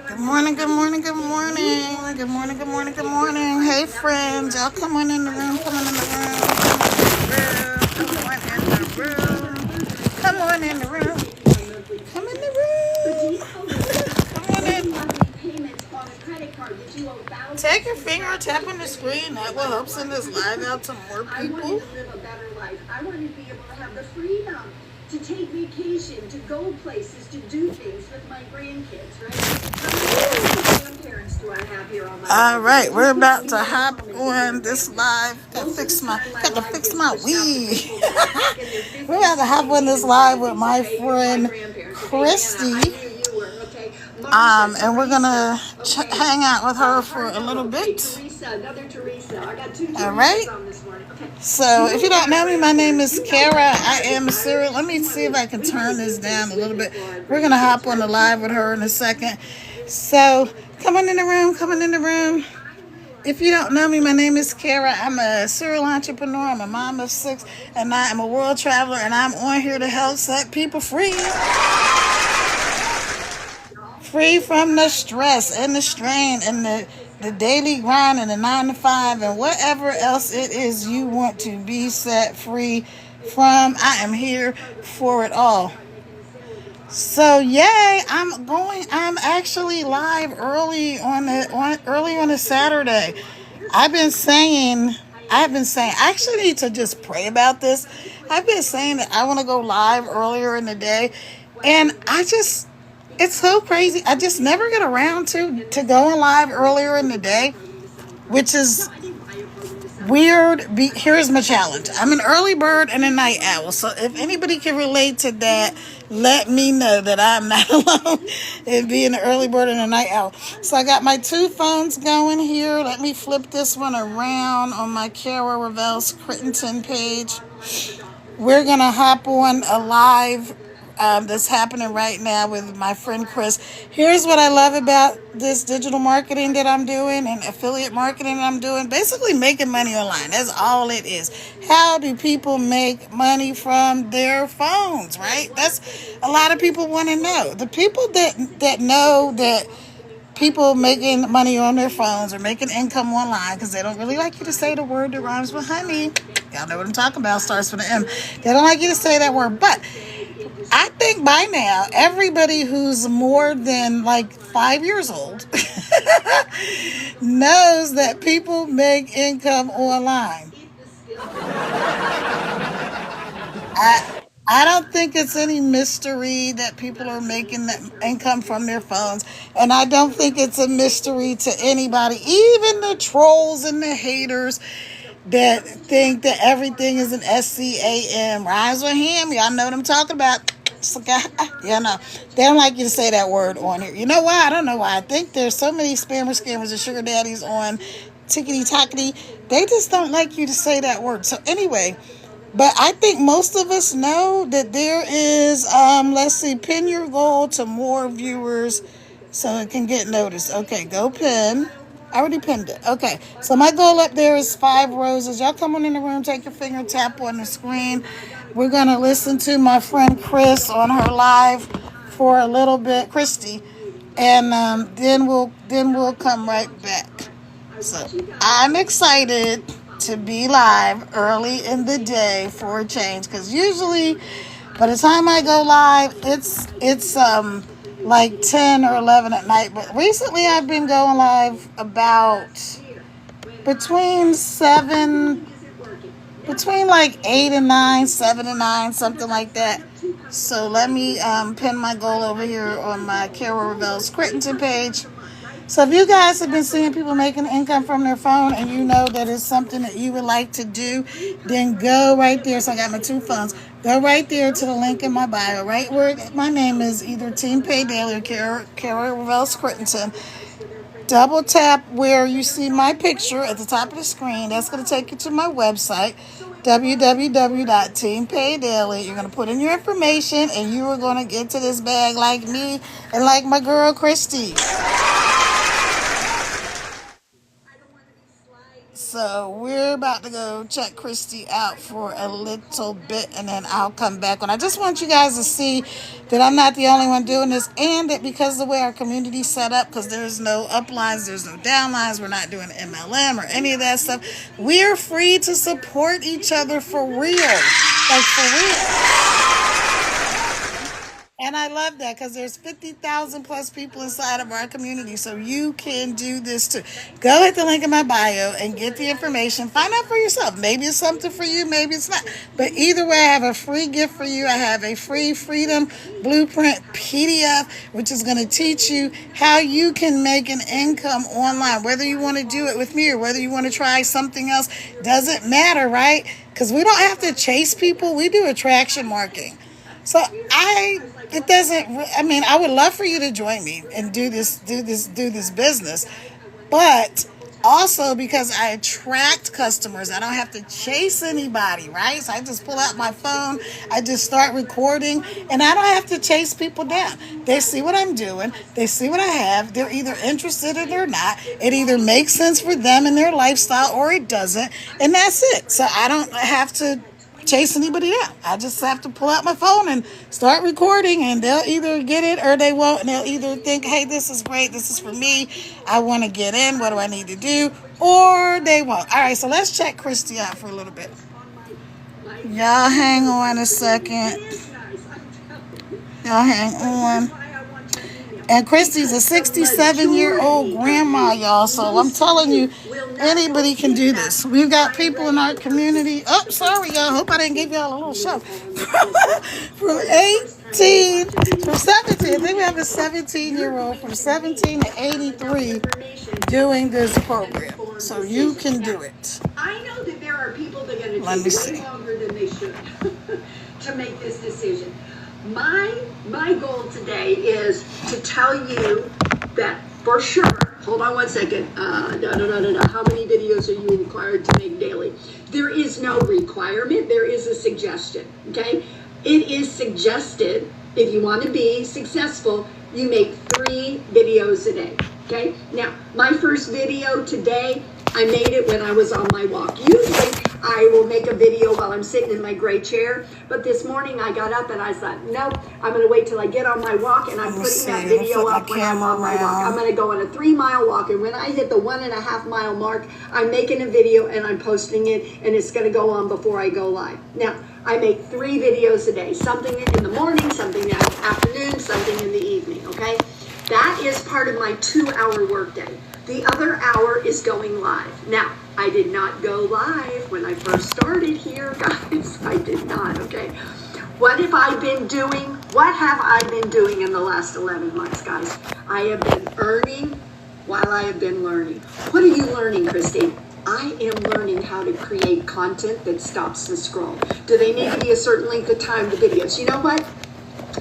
Good morning, good morning, good morning. Good morning, good morning, good morning. Hey, friends. Y'all come on in the room, come on in the room, come on in the room, come on in the room, come in the room, come on in. Take your finger, tap on the screen. That will help send this live out to more people. I wanted to be able to have the freedom to take vacation, to go places, to do things with my grandkids, right? How many grandparents do I have here on my All right, we're about to hop on this live. Got to fix my weave. We're about to hop on this live with my friend Christy. And we're gonna hang out with her for a little bit. All right. So, if you don't know me, my name is Kara. I am Cyril. Let me see if I can turn this down a little bit. We're gonna hop on the live with her in a second. So, come on in the room. Come on in the room. If you don't know me, my name is Kara. I'm a serial entrepreneur. I'm a mom of 6, and I am a world traveler. And I'm on here to help set people free. Free from the stress and the strain and the daily grind and the 9 to 5 and whatever else it is you want to be set free from. I am here for it all. So yay! I'm actually live early on a Saturday. I've been saying I actually need to just pray about this. I've been saying that I want to go live earlier in the day, and it's so crazy. I just never get around to going live earlier in the day, which is weird. Here's my challenge. I'm an early bird and a night owl. So if anybody can relate to that, let me know that I'm not alone in being an early bird and a night owl. So I got my 2 phones going here. Let me flip this one around on my Kara Revel's Crittenton page. We're going to hop on a live that's happening right now with my friend Chris. Here's what I love about this digital marketing that I'm doing and affiliate marketing that I'm doing. Basically making money online. That's all it is. How do people make money from their phones, right? That's a lot of people want to know. The people that know that people making money on their phones or making income online, because they don't really like you to say the word that rhymes with honey. Y'all know what I'm talking about. Starts with an M. They don't like you to say that word, but I think by now, everybody who's more than like 5 years old knows that people make income online. I don't think it's any mystery that people are making that income from their phones. And I don't think it's a mystery to anybody, even the trolls and the haters that think that everything is an SCAM. Rhymes with him. Y'all know what I'm talking about. Yeah, no. They don't like you to say that word on here. You know why? I don't know why. I think there's so many spammers, scammers, and sugar daddies on tickety tockety. They just don't like you to say that word. So anyway, but I think most of us know that there is, let's see, pin your goal to more viewers so it can get noticed. Okay, go pin. I already pinned it. Okay, so my goal up there is 5 roses. Y'all come on in the room, take your finger, tap on the screen. We're going to listen to my friend Chris on her live for a little bit, Christy, and then we'll come right back. So I'm excited to be live early in the day for a change, because usually by the time I go live, it's like 10 or 11 at night. But recently I've been going live about between like 8 and 9, 7 and 9, something like that. So let me pin my goal over here on my Kara Revel's Crittenton page. So if you guys have been seeing people making income from their phone and you know that it's something that you would like to do, then go right there. So I got my 2 phones. Go right there to the link in my bio, right where my name is, either Team Pay Daily or Kara Revel's Crittenton. Double tap where you see my picture at the top of the screen. That's going to take you to my website, www.teampaydaily. You're going to put in your information, and you are going to get to this bag like me and like my girl Christy. So we're about to go check Christy out for a little bit, and then I'll come back on. I just want you guys to see that I'm not the only one doing this, and that because of the way our community's set up, because there's no uplines, there's no downlines, we're not doing MLM or any of that stuff. We're free to support each other for real, like for real. And I love that because there's 50,000 plus people inside of our community. So you can do this too. Go hit the link in my bio and get the information. Find out for yourself. Maybe it's something for you, maybe it's not. But either way, I have a free gift for you. I have a free Freedom Blueprint PDF, which is going to teach you how you can make an income online. Whether you want to do it with me or whether you want to try something else, doesn't matter, right? Because we don't have to chase people. We do attraction marketing. So I would love for you to join me and do this business, but also because I attract customers, I don't have to chase anybody, right? So I just pull out my phone, I just start recording, and I don't have to chase people down. They see what I'm doing, they see what I have, they're either interested in it or not. It either makes sense for them and their lifestyle or it doesn't, and that's it. So I don't have to chase anybody out. I just have to pull out my phone and start recording, and they'll either get it or they won't, and they'll either think, hey, this is great, this is for me, I want to get in, what do I need to do, or they won't. All right, so let's check Christy out for a little bit. Y'all hang on a second. Y'all hang on. And Christy's a 67-year-old grandma, y'all. So I'm telling you, anybody can do this. We've got people in our community. Oh, sorry, y'all. Hope I didn't give y'all a little show. From 17. I think we have a 17-year-old from 17 to 83 doing this program. So you can do it. I know that there are people that are going to take way longer than they should to make this decision. My goal today is to tell you that for sure. Hold on one second. No. How many videos are you required to make daily? There is no requirement. There is a suggestion. Okay? It is suggested if you want to be successful, you make 3 videos a day. Okay? Now, my first video today, I made it when I was on my walk. Usually, I will make a video while I'm sitting in my gray chair. But this morning, I got up and I thought, nope, I'm going to wait till I get on my walk, and I'm putting that video up when I'm on my walk. I'm going to go on a 3-mile walk, and when I hit the 1.5-mile mark, I'm making a video and I'm posting it, and it's going to go on before I go live. Now, I make 3 videos a day, something in the morning, something in the afternoon, something in the evening, okay? That is part of my 2-hour workday. The other hour is going live. Now, I did not go live when I first started here, guys. I did not, okay? What have I been doing? What have I been doing in the last 11 months, guys? I have been earning while I have been learning. What are you learning, Christy? I am learning how to create content that stops the scroll. Do they need to be a certain length of time, the videos? You know what?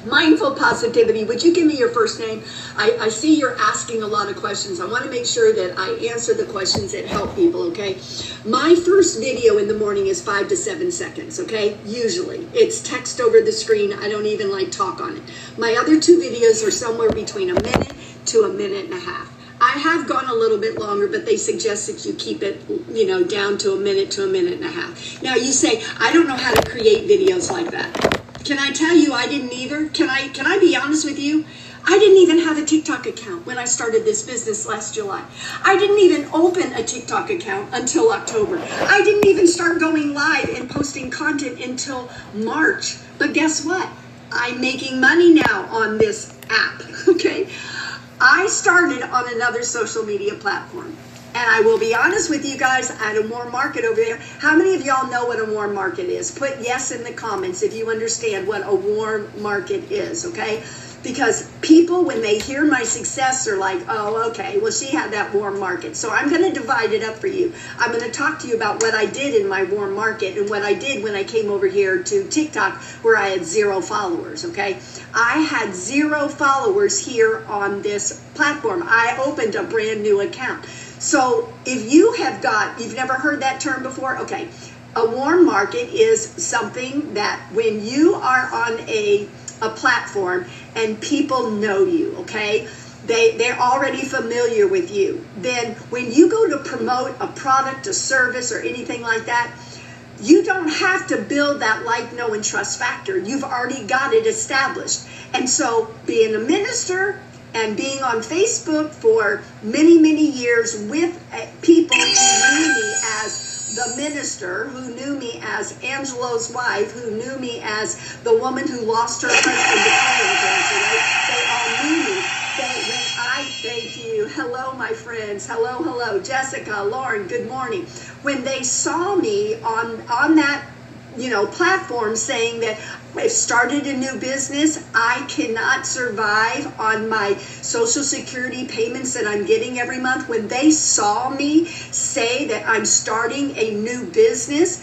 Mindful Positivity, would you give me your first name? I see you're asking a lot of questions. I want to make sure that I answer the questions that help people, okay? My first video in the morning is 5 to 7 seconds, okay? Usually. It's text over the screen. I don't even like talk on it. My other 2 videos are somewhere between 1 minute to 1.5 minutes. I have gone a little bit longer, but they suggest that you keep it, down to 1 minute to 1.5 minutes. Now you say, I don't know how to create videos like that. Can I tell you I didn't either? Can I be honest with you? I didn't even have a TikTok account when I started this business last July. I didn't even open a TikTok account until October. I didn't even start going live and posting content until March. But guess what? I'm making money now on this app, okay? I started on another social media platform. And I will be honest with you guys, I had a warm market over there. How many of y'all know what a warm market is? Put yes in the comments if you understand what a warm market is, okay? Because people, when they hear my success, are like, oh, okay, well, she had that warm market. So I'm going to divide it up for you. I'm going to talk to you about what I did in my warm market and what I did when I came over here to TikTok, where I had 0 followers, okay? I had 0 followers here on this platform. I opened a brand new account. So if you've never heard that term before, okay, a warm market is something that when you are on a platform and people know you, okay? they're already familiar with you. Then when you go to promote a product, a service, or anything like that, you don't have to build that like, know, and trust factor. You've already got it established. And so being a minister and being on Facebook for many, many years with people who knew me as the minister, who knew me as Angelo's wife, who knew me as the woman who lost her husband to colon cancer, right? They all knew me. Thank you. Hello, my friends. Hello. Jessica, Lauren, good morning. When they saw me on that, platform saying that I've started a new business, I cannot survive on my Social Security payments that I'm getting every month. When they saw me say that I'm starting a new business,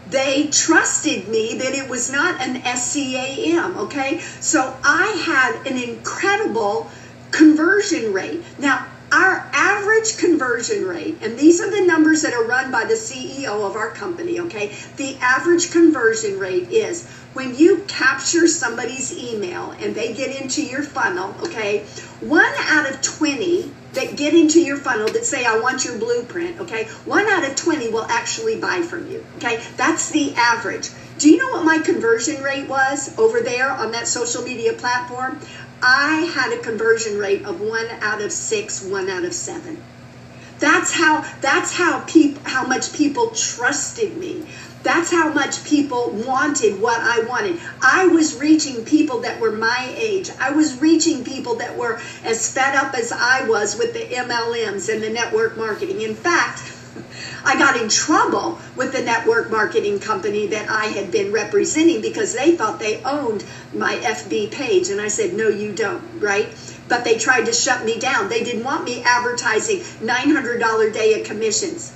they trusted me that it was not an SCAM, okay? So I had an incredible conversion rate. Now, our average conversion rate, and these are the numbers that are run by the CEO of our company, okay? The average conversion rate is when you capture somebody's email and they get into your funnel, okay? 1 out of 20 that get into your funnel that say, I want your blueprint, okay? 1 out of 20 will actually buy from you, okay? That's the average. Do you know what my conversion rate was over there on that social media platform? I had a conversion rate of 1 out of 6, 1 out of 7. That's how much people trusted me. That's how much people wanted what I wanted. I was reaching people that were my age. I was reaching people that were as fed up as I was with the MLMs and the network marketing. In fact, I got in trouble with the network marketing company that I had been representing because they thought they owned my FB page. And I said, no, you don't, right? But they tried to shut me down. They didn't want me advertising $900 day of commissions.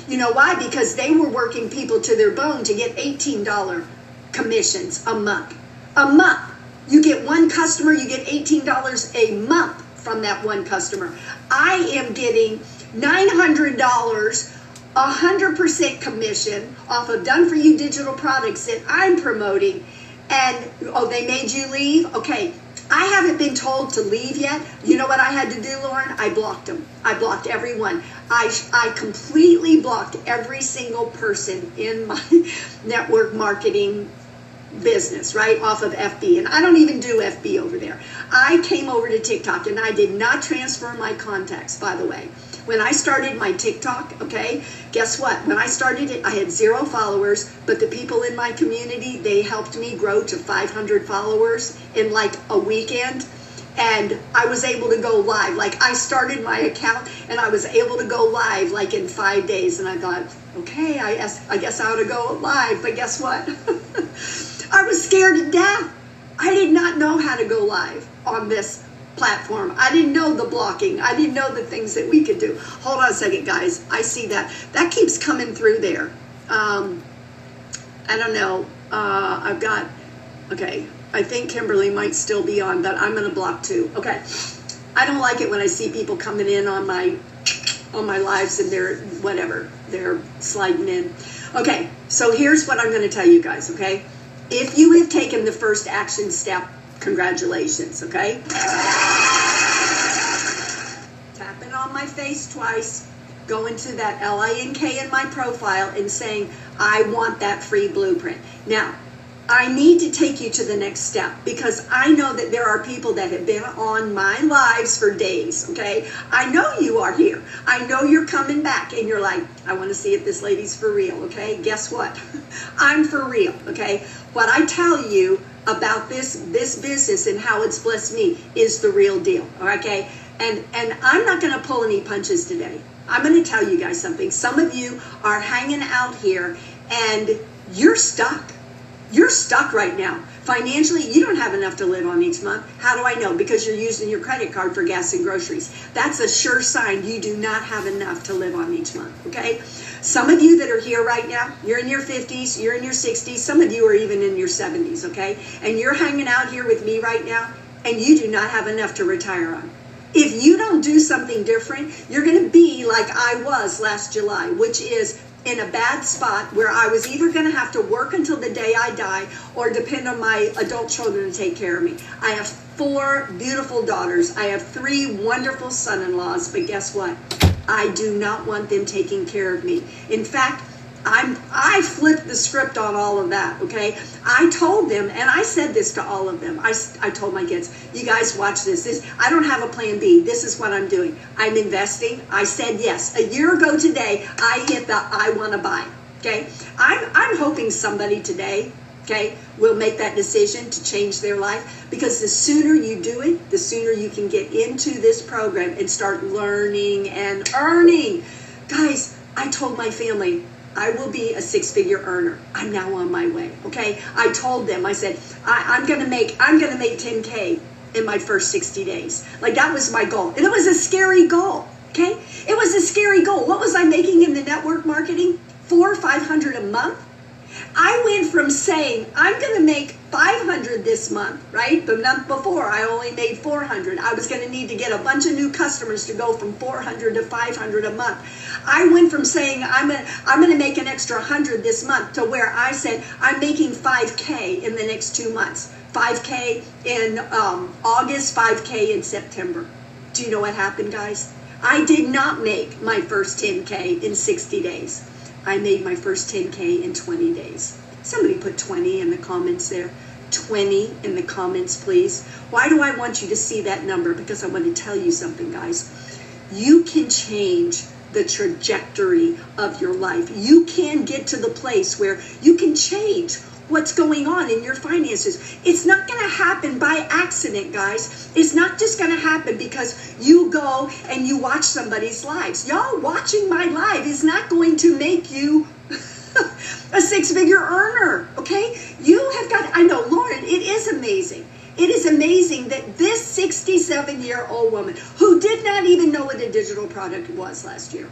You know why? Because they were working people to their bone to get $18 commissions a month. A month. You get one customer, you get $18 a month from that one customer. I am getting $900 100% commission off of Done For You digital products that I'm promoting. And, they made you leave? Okay, I haven't been told to leave yet. You know what I had to do, Lauren? I blocked them. I blocked everyone. I completely blocked every single person in my network marketing business, right, off of FB. And I don't even do FB over there. I came over to TikTok, and I did not transfer my contacts, by the way. When I started my TikTok, okay, guess what? When I started it, I had 0 followers, but the people in my community, they helped me grow to 500 followers in like a weekend. And I was able to go live. Like, I started my account and I was able to go live like in 5 days. And I thought, okay, I guess I ought to go live. But guess what? I was scared to death. I did not know how to go live on this platform. I didn't know the blocking. I didn't know the things that we could do. Hold on a second, guys. I see that. That keeps coming through there. I don't know. I've got, okay. I think Kimberly might still be on, but I'm going to block too. Okay. I don't like it when I see people coming in on my lives and they're sliding in. Okay. So here's what I'm going to tell you guys. Okay. If you have taken the first action step, congratulations. Okay. Tapping on my face twice, going to that LINK in my profile and saying, I want that free blueprint. Now, I need to take you to the next step because I know that there are people that have been on my lives for days, okay? I know you are here. I know you're coming back and you're like, I want to see if this lady's for real, okay? Guess what? I'm for real, okay? What I tell you about this business and how it's blessed me is the real deal, okay? And I'm not going to pull any punches today. I'm going to tell you guys something. Some of you are hanging out here and you're stuck. You're stuck right now. Financially, you don't have enough to live on each month. How do I know? Because you're using your credit card for gas and groceries. That's a sure sign you do not have enough to live on each month, okay? Some of you that are here right now, you're in your 50s, you're in your 60s, some of you are even in your 70s, okay? And you're hanging out here with me right now, and you do not have enough to retire on. If you don't do something different, you're going to be like I was last July, which is in a bad spot where I was either going to have to work until the day I die or depend on my adult children to take care of me. I have 4 beautiful daughters. I have 3 wonderful son-in-laws, but guess what? I do not want them taking care of me. In fact, I flipped the script on all of that, okay? I told them, and I said this to all of them. I told my kids, you guys watch this. I don't have a plan B. This is what I'm doing. I'm investing. I said yes. A year ago today, I hit the I want to buy, okay? I'm hoping somebody today, okay, will make that decision to change their life, because the sooner you do it, the sooner you can get into this program and start learning and earning. Guys, I told my family, I will be a 6-figure earner. I'm now on my way, okay? I told them, I said, I'm gonna make 10K in my first 60 days. Like, that was my goal. And it was a scary goal, okay? It was a scary goal. What was I making in the network marketing? $400 or $500 a month? I went from saying, I'm going to make 500 this month, right? The month before, I only made 400. I was going to need to get a bunch of new customers to go from 400 to 500 a month. I went from saying, I'm going to make an extra 100 this month, to where I said, I'm making 5K in the next 2 months. 5K in August, 5K in September. Do you know what happened, guys? I did not make my first 10K in 60 days. I made my first 10K in 20 days. Somebody put 20 in the comments there. 20 in the comments, please. Why do I want you to see that number? Because I want to tell you something, guys. You can change the trajectory of your life. You can get to the place where you can change what's going on in your finances. It's not going to happen by accident, guys. It's not just going to happen because you go and you watch somebody's lives. Y'all watching my live is not going to make you a 6-figure earner, okay? You have got, I know, Lauren, it is amazing. It is amazing that this 67-year-old woman, who did not even know what a digital product was last year,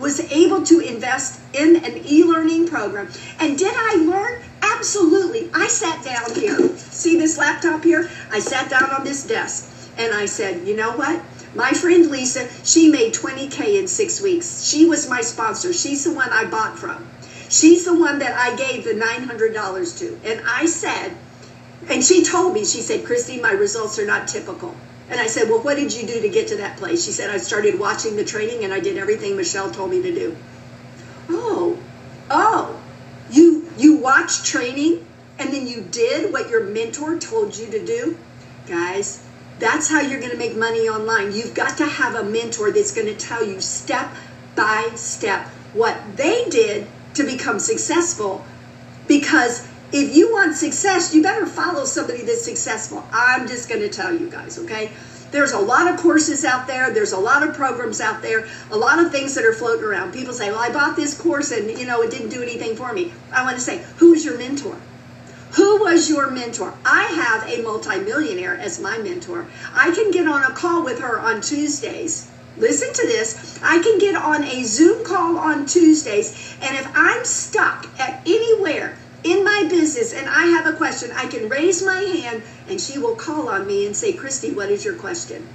was able to invest in an e-learning program. And did I learn? Absolutely. I sat down here. See this laptop here? I sat down on this desk and I said, you know what? My friend Lisa, she made 20K in 6 weeks. She was my sponsor. She's the one I bought from. She's the one that I gave the $900 to. And I said, and she told me, she said, Christy, my results are not typical. And I said, well, what did you do to get to that place? She said, I started watching the training and I did everything Michelle told me to do. You watched training and then you did what your mentor told you to do? Guys, that's how you're going to make money online. You've got to have a mentor that's going to tell you step by step what they did to become successful. Because if you want success, you better follow somebody that's successful. I'm just going to tell you guys, okay? There's a lot of courses out there. There's a lot of programs out there. A lot of things that are floating around. People say, well, I bought this course and, you know, it didn't do anything for me. I want to say, who was your mentor? Who was your mentor? I have a multimillionaire as my mentor. I can get on a call with her on Tuesdays. Listen to this. I can get on a Zoom call on Tuesdays, and if I'm stuck at anywhere in my business and I have a question, I can raise my hand and she will call on me and say, Christy, what is your question?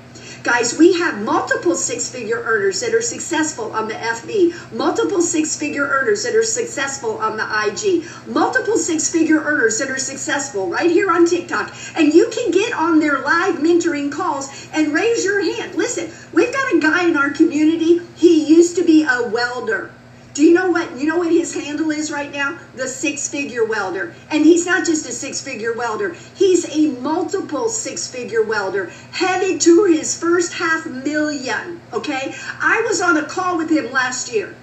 Guys, we have multiple 6-figure earners that are successful on the FB, multiple 6-figure earners that are successful on the IG, multiple 6-figure earners that are successful right here on TikTok. And you can get on their live mentoring calls and raise your hand. Listen, we've got a guy in our community. He used to be a welder. Do you know what his handle is right now? The 6-figure welder. And he's not just a 6-figure welder. He's a multiple 6-figure welder headed to his first $500,000, okay? I was on a call with him last year.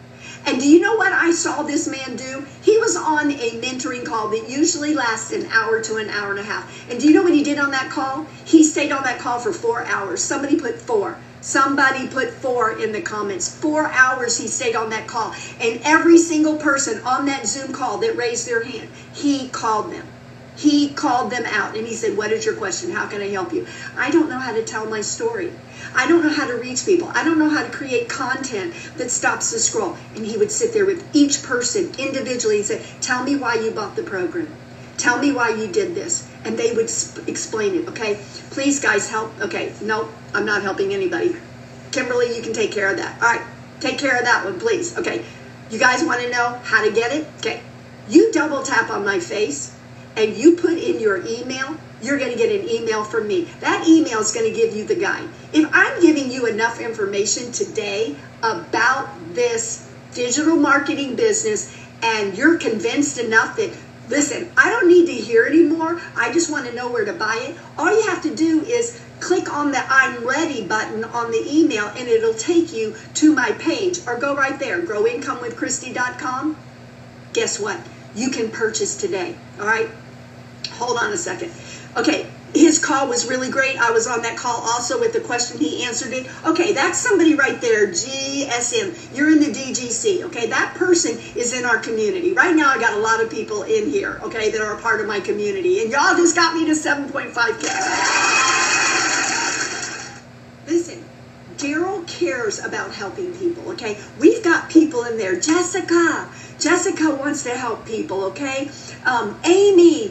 And do you know what I saw this man do? He was on a mentoring call that usually lasts an hour to an hour and a half. And do you know what he did on that call? He stayed on that call for 4 hours. Somebody put 4. Somebody put 4 in the comments. 4 hours he stayed on that call. And every single person on that Zoom call that raised their hand, he called them. He called them out and he said, what is your question? How can I help you? I don't know how to tell my story. I don't know how to reach people. I don't know how to create content that stops the scroll. And he would sit there with each person individually and say, tell me why you bought the program. Tell me why you did this. And they would explain it, okay? Please, guys, help. Okay, no, I'm not helping anybody. Kimberly, you can take care of that. All right, take care of that one, please. Okay, you guys want to know how to get it? Okay, you double tap on my face, and you put in your email, you're going to get an email from me. That email is going to give you the guide. If I'm giving you enough information today about this digital marketing business and you're convinced enough that, listen, I don't need to hear anymore, I just want to know where to buy it, all you have to do is click on the I'm ready button on the email and it'll take you to my page. Or go right there, growinkomewithchristy.com. Guess what? You can purchase today. All right? Hold on a second. Okay, his call was really great. I was on that call also with the question. He answered it. Okay, that's somebody right there, GSM. You're in the DGC, okay? That person is in our community. Right now, I got a lot of people in here, okay, that are a part of my community. And y'all just got me to 7.5K. Listen, Daryl cares about helping people, okay? We've got people in there. Jessica wants to help people, okay? Amy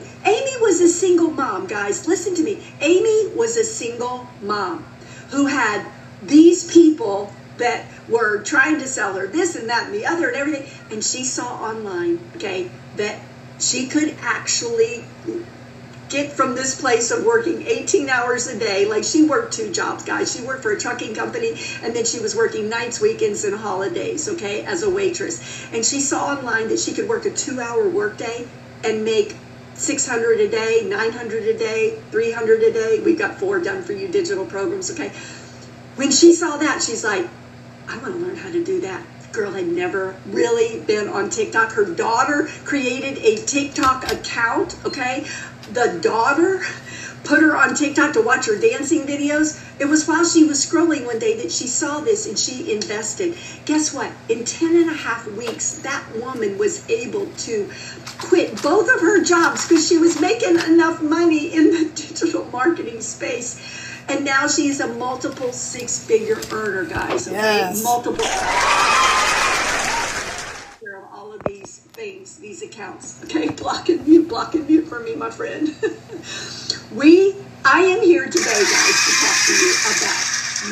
was a single mom, guys. Listen to me. Amy was a single mom who had these people that were trying to sell her this and that and the other and everything. And she saw online, okay, that she could actually get from this place of working 18 hours a day. Like, she worked 2 jobs, guys. She worked for a trucking company, and then she was working nights, weekends, and holidays, okay, as a waitress. And she saw online that she could work a 2-hour workday and make $600 a day, $900 a day, $300 a day. We've got 4 done for you digital programs, okay? When she saw that, she's like, I want to learn how to do that. Girl had never really been on TikTok. Her daughter created a TikTok account, okay? The daughter put her on TikTok to watch her dancing videos. It was while she was scrolling one day that she saw this and she invested. Guess what? In 10 and a half weeks, that woman was able to quit both of her jobs because she was making enough money in the digital marketing space. And now she's a multiple 6-figure earner, guys. Okay? Yes. Multiple. All of these things, these accounts. Okay, block and mute for me, my friend. I am here today, guys, to talk to you about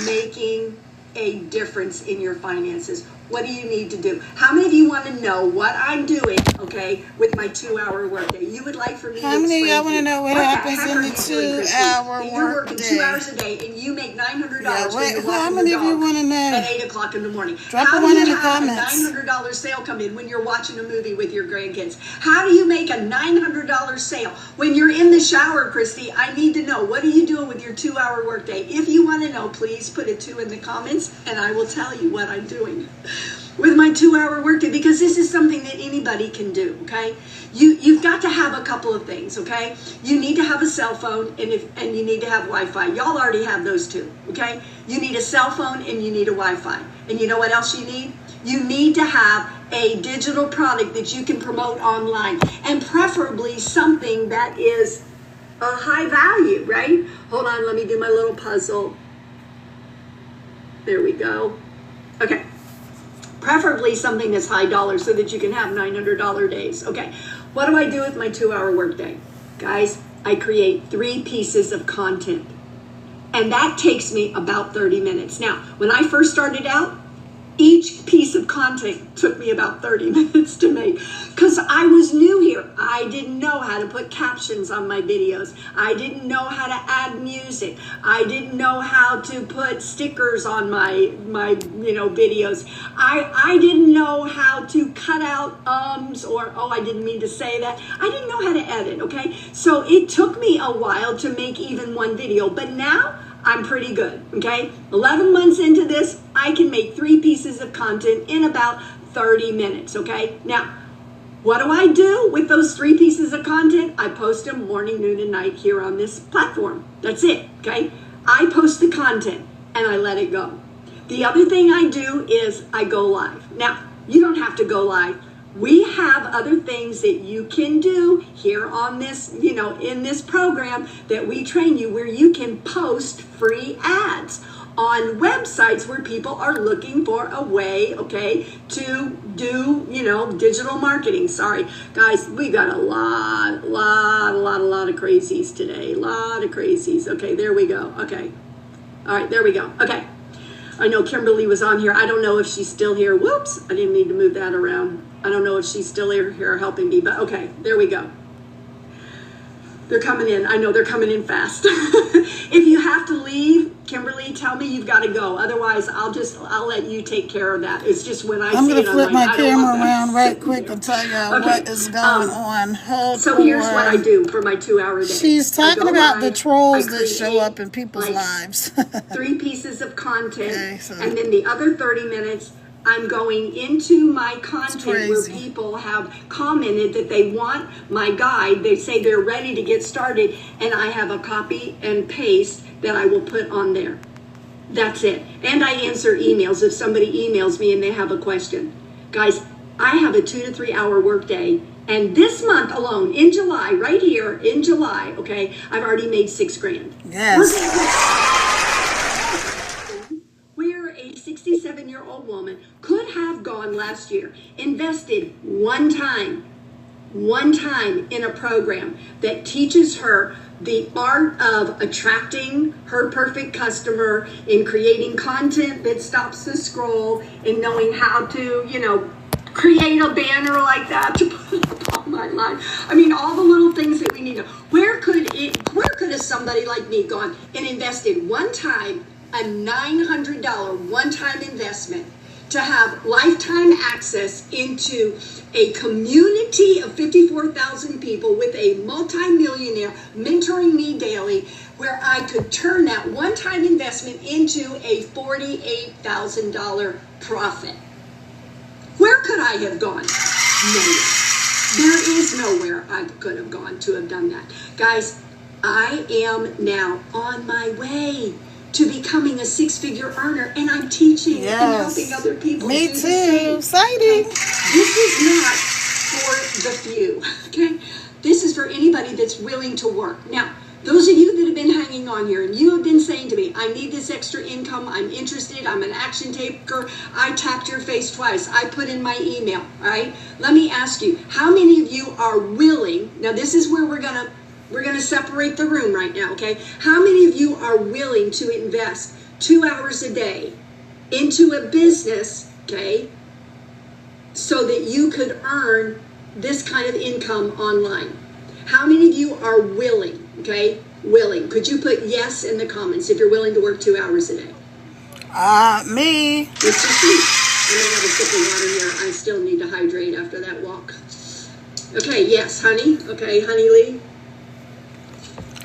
making a difference in your finances. What do you need to do? How many of you want to know what I'm doing, okay, with my 2-hour workday? You would like for me to explain. How many of y'all want to know what happens in the the 2-hour You're working workday? 2 hours a day and you make $900 How many of you want to know? at 8 o'clock in the morning. Drop How a do one you in the have comments. a $900 sale come in when you're watching a movie with your grandkids? How do you make a $900 sale when you're in the shower, Christy? I need to know. What are you doing with your 2-hour workday? If you want to know, please put a 2 in the comments and I will tell you what I'm doing with my 2-hour workday, because this is something that anybody can do, okay? You've got to have a couple of things, okay? You need to have a cell phone and you need to have Wi-Fi. Y'all already have those 2, okay? You need a cell phone and you need a Wi-Fi. And you know what else you need? You need to have a digital product that you can promote online, and preferably something that is a high value, right? Hold on, let me do my little puzzle. There we go. Okay. Preferably something that's high dollar so that you can have $900 days. Okay, what do I do with my 2-hour workday? Guys, I create 3 pieces of content. And that takes me about 30 minutes. Now, when I first started out, each piece of content took me about 30 minutes to make because I was new here. I didn't know how to put captions on my videos. I didn't know how to add music. I didn't know how to put stickers on my videos. I didn't know how to cut out or I didn't mean to say that. I didn't know how to edit, okay? So it took me a while to make even one video, but now I'm pretty good, okay? 11 months into this, I can make 3 pieces of content in about 30 minutes, okay? Now, what do I do with those 3 pieces of content? I post them morning, noon, and night here on this platform. That's it, okay? I post the content and I let it go. The other thing I do is I go live. Now, you don't have to go live. We have other things that you can do here on this, in this program that we train you, where you can post free ads on websites where people are looking for a way, okay, to do, digital marketing. Sorry, guys, we got a lot of crazies today. A lot of crazies. Okay, there we go. Okay. All right, there we go. Okay. I know Kimberly was on here. I don't know if she's still here. Whoops, I didn't mean to move that around. I don't know if she's still here helping me, but okay, there we go. They're coming in. I know they're coming in fast. If you have to leave, Kimberly, tell me you've got to go. Otherwise, I'll let you take care of that. It's just when I'm see gonna it, flip I'm my like, camera around right quick and tell y'all Okay. what is going on. Hold So here's what I on. do for my 2-hour day. She's I talking go about the live, trolls I that show create, up in people's like, lives. 3 pieces of content, Okay, so- and then the other 30 minutes I'm going into my content where crazy. people have commented that they want my guide. They say they're ready to get started, and I have a copy and paste that I will put on there. That's it. And I answer emails if somebody emails me and they have a question. Guys, I have a 2 to 3 hour workday, and this month alone, in July, right here in July, okay, I've already made $6 grand. Yes. Where a 67-year-old woman could have gone last year, invested one time in a program that teaches her the art of attracting her perfect customer, in creating content that stops the scroll, and knowing how to, create a banner like that to put up on my line. I mean, all the little things that we need to. Where could a somebody like me gone and invested one time a $900 one-time investment to have lifetime access into a community of 54,000 people with a multi-millionaire mentoring me daily, where I could turn that one-time investment into a $48,000 profit? Where could I have gone? Nowhere. There is nowhere I could have gone to have done that. Guys, I am now on my way to becoming a 6-figure earner, and I'm teaching and helping other people. Me do too. the same. Exciting. This is not for the few, okay? This is for anybody that's willing to work. Now, those of you that have been hanging on here and you have been saying to me, I need this extra income, I'm interested, I'm an action taker, I tapped your face twice, I put in my email, all right? Let me ask you, how many of you are willing, now this is where we're gonna separate the room right now, okay? How many of you are willing to invest 2 hours a day into a business, okay, so that you could earn this kind of income online? How many of you are willing, okay? Willing. Could you put yes in the comments if you're willing to work 2 hours a day? Me. Let's just see. I'm going to have a sip of water here. I still need to hydrate after that walk. Okay, yes, honey. Okay, Honey Lee.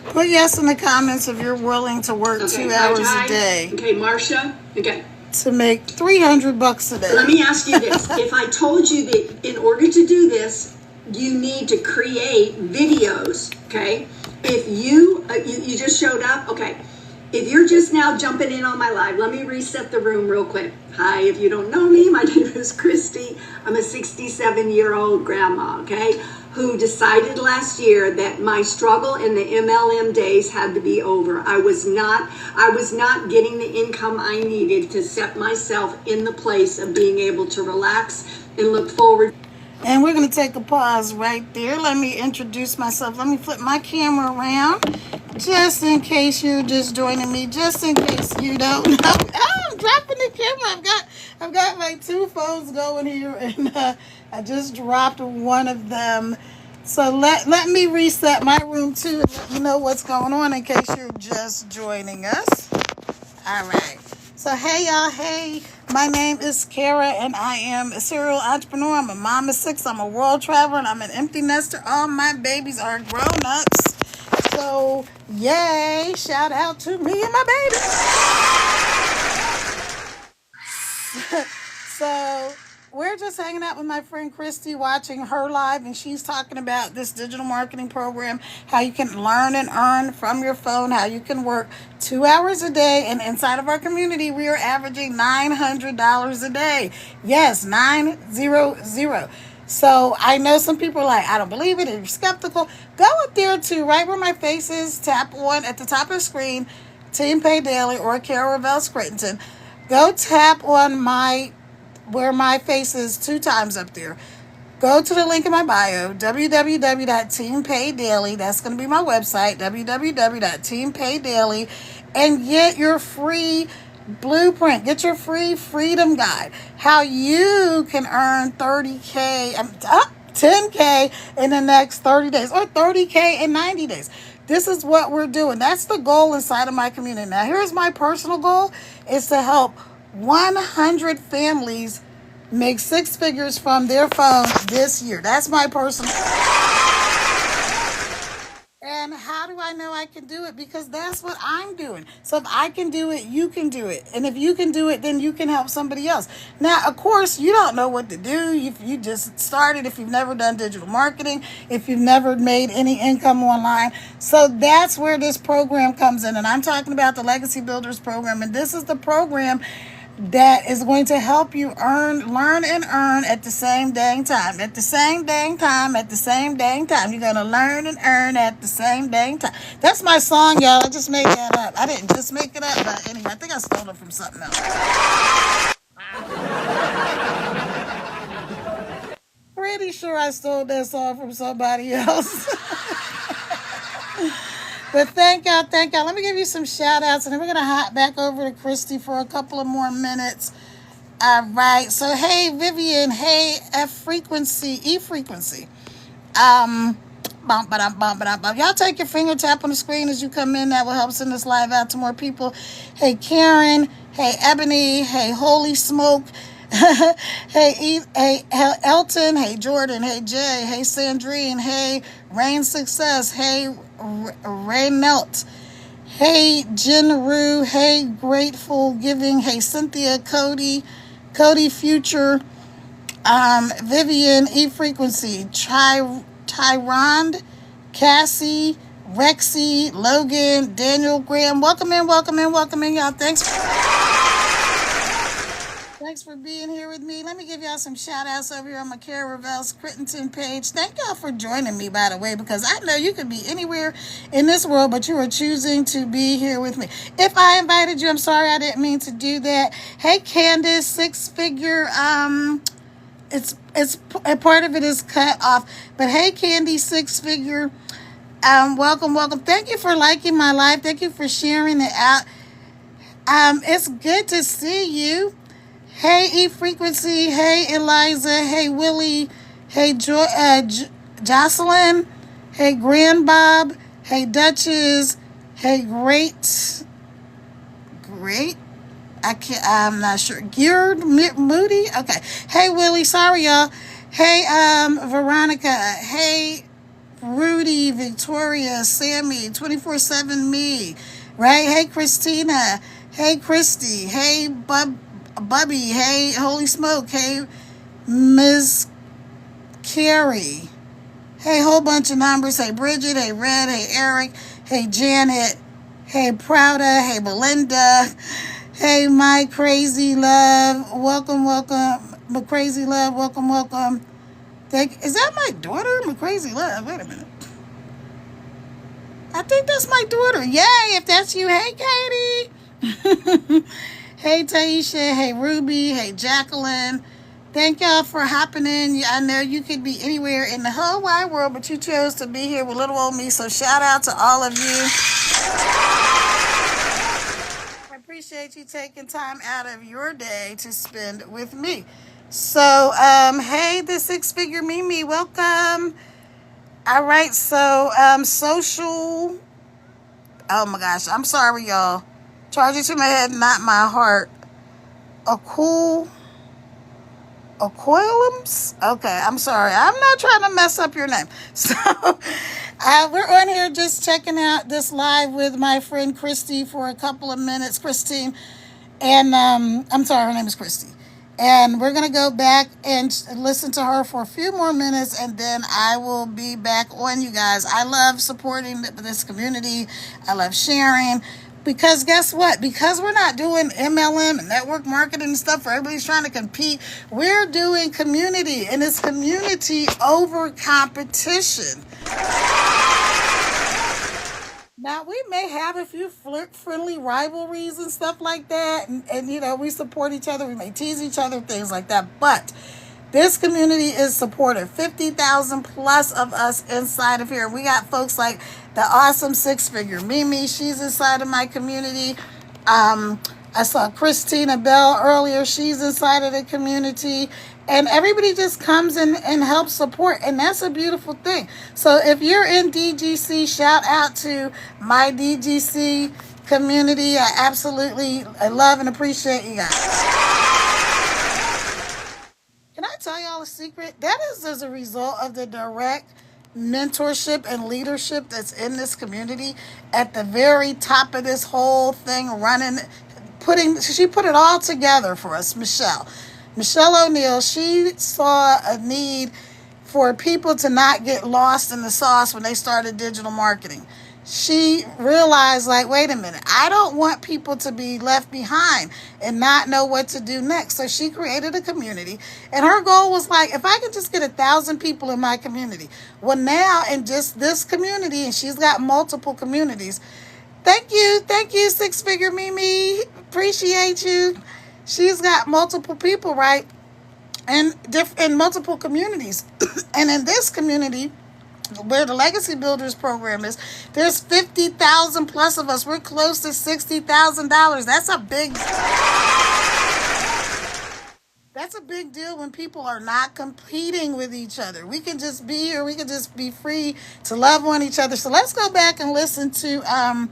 Put yes in the comments if you're willing to work 2 hours a day. Okay, Marcia. Okay. To make $300 a day. Let me ask you this. If I told you that in order to do this, you need to create videos, okay? If you just showed up, okay. If you're just now jumping in on my live, let me reset the room real quick. Hi, if you don't know me, my name is Christy. I'm a 67-year-old grandma, okay, who decided last year that my struggle in the MLM days had to be over. I was not getting the income I needed to set myself in the place of being able to relax and look forward. And we're going to take a pause right there. Let me introduce myself. Let me flip my camera around just in case you're just joining me, just in case you don't know. Oh, I'm dropping the camera. I've got my 2 phones going here, and I just dropped one of them. So let me reset my room too and let you know what's going on in case you're just joining us. All right. So, hey, y'all. Hey, my name is Kara, and I am a serial entrepreneur. I'm a mom of 6. I'm a world traveler, and I'm an empty nester. All my babies are grown-ups. So, yay. Shout out to me and my babies. So, we're just hanging out with my friend Christy, watching her live, and she's talking about this digital marketing program, how you can learn and earn from your phone, how you can work 2 hours a day, and inside of our community, we are averaging $900 a day. Yes, 900. So I know some people are like, I don't believe it, and you're skeptical. Go up there to right where my face is, tap on at the top of the screen, Team Pay Daily or Kara Revelle Scritton. Go tap on where my face is 2 times up there. Go to the link in my bio, www.teampaydaily. That's going to be my website, www.teampaydaily, and get your free blueprint. Get your free freedom guide. How you can earn 10K in the next 30 days or 30K in 90 days. This is what we're doing. That's the goal inside of my community. Now, here's my personal goal, is to help 100 families make 6 figures from their phone this year. That's my personal. And how do I know I can do it? Because that's what I'm doing. So if I can do it, you can do it. And if you can do it, then you can help somebody else. Now, of course, you don't know what to do. If you just started, if you've never done digital marketing, if you've never made any income online. So that's where this program comes in. And I'm talking about the Legacy Builders program. And this is the program that is going to help you learn and earn at the same dang time. At the same dang time, at the same dang time. You're going to learn and earn at the same dang time. That's my song, y'all. I just made that up. I didn't just make it up, but anyway, I think I stole it from something else. Pretty sure I stole that song from somebody else. But thank y'all. Let me give you some shout outs, and then we're going to hop back over to Christy for a couple of more minutes. All right. So, hey, Vivian. Hey, E-Frequency. Y'all take your finger tap on the screen as you come in. That will help send this live out to more people. Hey, Karen. Hey, Ebony. Hey, Holy Smoke. Hey, Elton. Hey, Jordan. Hey, Jay. Hey, Sandrine. Hey, Rain Success. Hey, Ray Nelt. Hey, Jen Rue. Hey, Grateful Giving. Hey, Cynthia. Cody Future. Vivian. E-Frequency. Tyrond. Cassie. Rexy. Logan. Daniel Graham. Welcome in, y'all. Thanks for being here with me. Let me give y'all some shout outs over here on my Cara Ravel's Crittenton page. Thank y'all for joining me, by the way, because I know you could be anywhere in this world, but you are choosing to be here with me. If I invited you, I'm sorry, I didn't mean to do that. Hey, Candace, 6 figure, it's a part of it is cut off, but hey, Candy, 6 figure, welcome. Thank you for liking my live. Thank you for sharing it out. It's good to see you. Hey, E-Frequency. Hey, Eliza. Hey, Willie. Hey, Jocelyn. Hey, Grand Bob. Hey, Duchess. Hey, Great. I'm not sure. Geared Moody. Okay. Hey, Willie. Sorry, y'all. Hey, Veronica. Hey, Rudy, Victoria, Sammy, 24/7 me. Right? Hey, Christina. Hey, Christy. Hey, Bubby, hey, Holy Smoke, hey, Ms. Carrie, hey, whole bunch of numbers, hey, Bridget, hey, Red, hey, Eric, hey, Janet, hey, Prouda, hey, Belinda, hey, my crazy love, welcome, my crazy love, welcome. Is that my daughter, my crazy love? Wait a minute. I think that's my daughter. Yay, if that's you, hey, Katie. Hey, Taisha. Hey, Ruby. Hey, Jacqueline. Thank y'all for hopping in. I know you could be anywhere in the whole wide world, but you chose to be here with little old me. So shout out to all of you. I appreciate you taking time out of your day to spend with me. So, hey, the 6 figure Mimi, welcome. All right. So, social. Oh my gosh. I'm sorry, y'all. Charge it to my head, not my heart. Aquilums? Okay, I'm sorry. I'm not trying to mess up your name. So, we're on here just checking out this live with my friend Christy for a couple of minutes. Christine. And, I'm sorry, her name is Christy. And we're going to go back and listen to her for a few more minutes, and then I will be back on, you guys. I love supporting this community. I love sharing. Because guess what? Because we're not doing MLM and network marketing and stuff where everybody's trying to compete. We're doing community, and it's community over competition. Now, we may have a few flirt-friendly rivalries and stuff like that. And, you know, we support each other. We may tease each other, things like that. But this community is supportive. 50,000 plus of us inside of here. We got folks like the awesome 6 figure Mimi. She's inside of my community. I saw Christina Bell earlier. She's inside of the community. And everybody just comes in and helps support. And that's a beautiful thing. So if you're in DGC, shout out to my DGC community. I love and appreciate you guys. Can I tell y'all a secret? That is as a result of the direct mentorship and leadership that's in this community at the very top of this whole thing running, she put it all together for us, Michelle O'Neill. She saw a need for people to not get lost in the sauce when they started digital marketing. She realized, like, wait a minute, I don't want people to be left behind and not know what to do next. So she created a community, and her goal was like, if I could just get 1,000 people in my community. Well, now in just this community, and she's got multiple communities. Thank you, Six Figure Mimi. Appreciate you. She's got multiple people, right? And in multiple communities. And in this community, where the Legacy Builders program is, there's 50,000 plus of us. We're close to $60,000. That's a big deal when people are not competing with each other. We can just be here. We can just be free to love on each other. So let's go back and listen to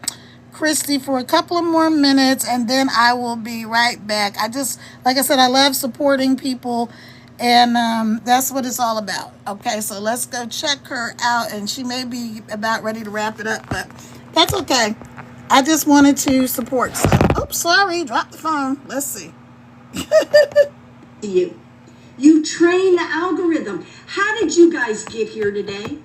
Christy for a couple of more minutes, and then I will be right back. Like I said, I love supporting people. And that's what it's all about. Okay, so let's go check her out. And she may be about ready to wrap it up, but that's okay. I just wanted to support. So, oops, sorry, dropped the phone. Let's see. You train the algorithm. How did you guys get here today?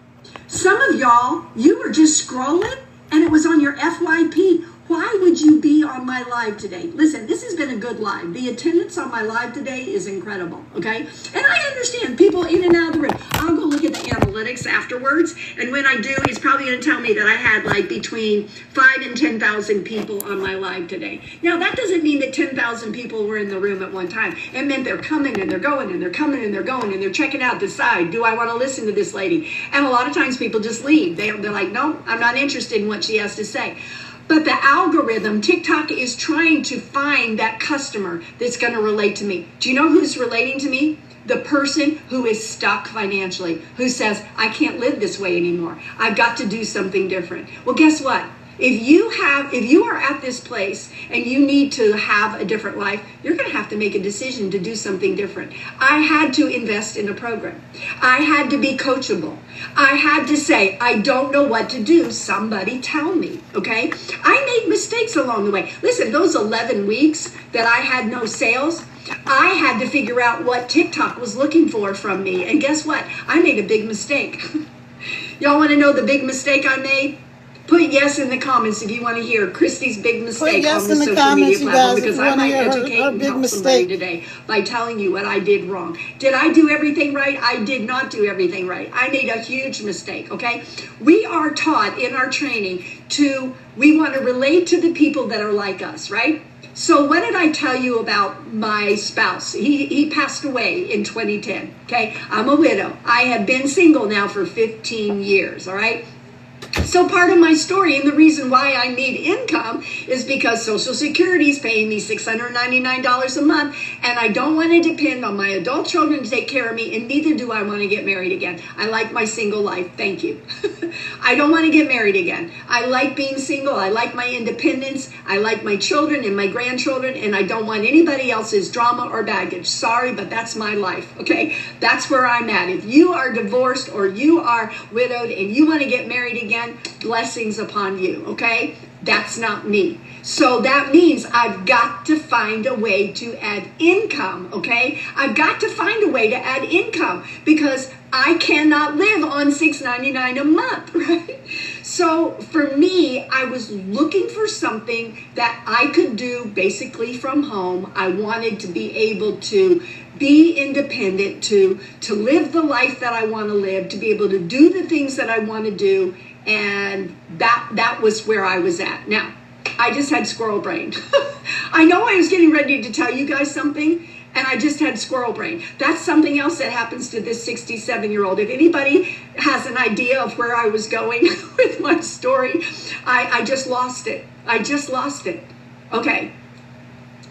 Some of y'all, you were just scrolling and it was on your FYP. Why would you be on my live today? Listen, this has been a good live. The attendance on my live today is incredible, okay? And I understand people in and out of the room. I'll go look at the analytics afterwards, and when I do, he's probably going to tell me that I had like between 5,000 and 10,000 people on my live today. Now, that doesn't mean that 10,000 people were in the room at one time. It meant they're coming and they're going and they're coming and they're going and they're checking out the side. Do I want to listen to this lady? And a lot of times people just leave. They're like, no, I'm not interested in what she has to say. But the algorithm, TikTok is trying to find that customer that's going to relate to me. Do you know who's relating to me? The person who is stuck financially, who says, I can't live this way anymore. I've got to do something different. Well, guess what? If you are at this place and you need to have a different life, you're going to have to make a decision to do something different. I had to invest in a program. I had to be coachable. I had to say, I don't know what to do. Somebody tell me, okay? I made mistakes along the way. Listen, those 11 weeks that I had no sales, I had to figure out what TikTok was looking for from me. And guess what? I made a big mistake. Y'all want to know the big mistake I made? Put yes in the comments if you want to hear Christy's big mistake on the social media platform, because I might educate and help somebody today by telling you what I did wrong. Did I do everything right? I did not do everything right. I made a huge mistake, okay? We are taught in our training we want to relate to the people that are like us, right? So what did I tell you about my spouse? He passed away in 2010, okay? I'm a widow. I have been single now for 15 years, all right? So part of my story, and the reason why I need income, is because Social Security is paying me $699 a month, and I don't want to depend on my adult children to take care of me, and neither do I want to get married again. I like my single life. Thank you. I don't want to get married again. I like being single. I like my independence. I like my children and my grandchildren, and I don't want anybody else's drama or baggage. Sorry, but that's my life, okay? That's where I'm at. If you are divorced or you are widowed and you want to get married again, blessings upon you, okay? That's not me. So that means I've got to find a way to add income, okay? I've got to find a way to add income because I cannot live on $6.99 a month, right? So for me, I was looking for something that I could do basically from home. I wanted to be able to be independent, to live the life that I want to live, to be able to do the things that I want to do. And that was where I was at. Now, I just had squirrel brain. I know I was getting ready to tell you guys something, and I just had squirrel brain. That's something else that happens to this 67-year-old. If anybody has an idea of where I was going with my story, I just lost it. I just lost it. Okay.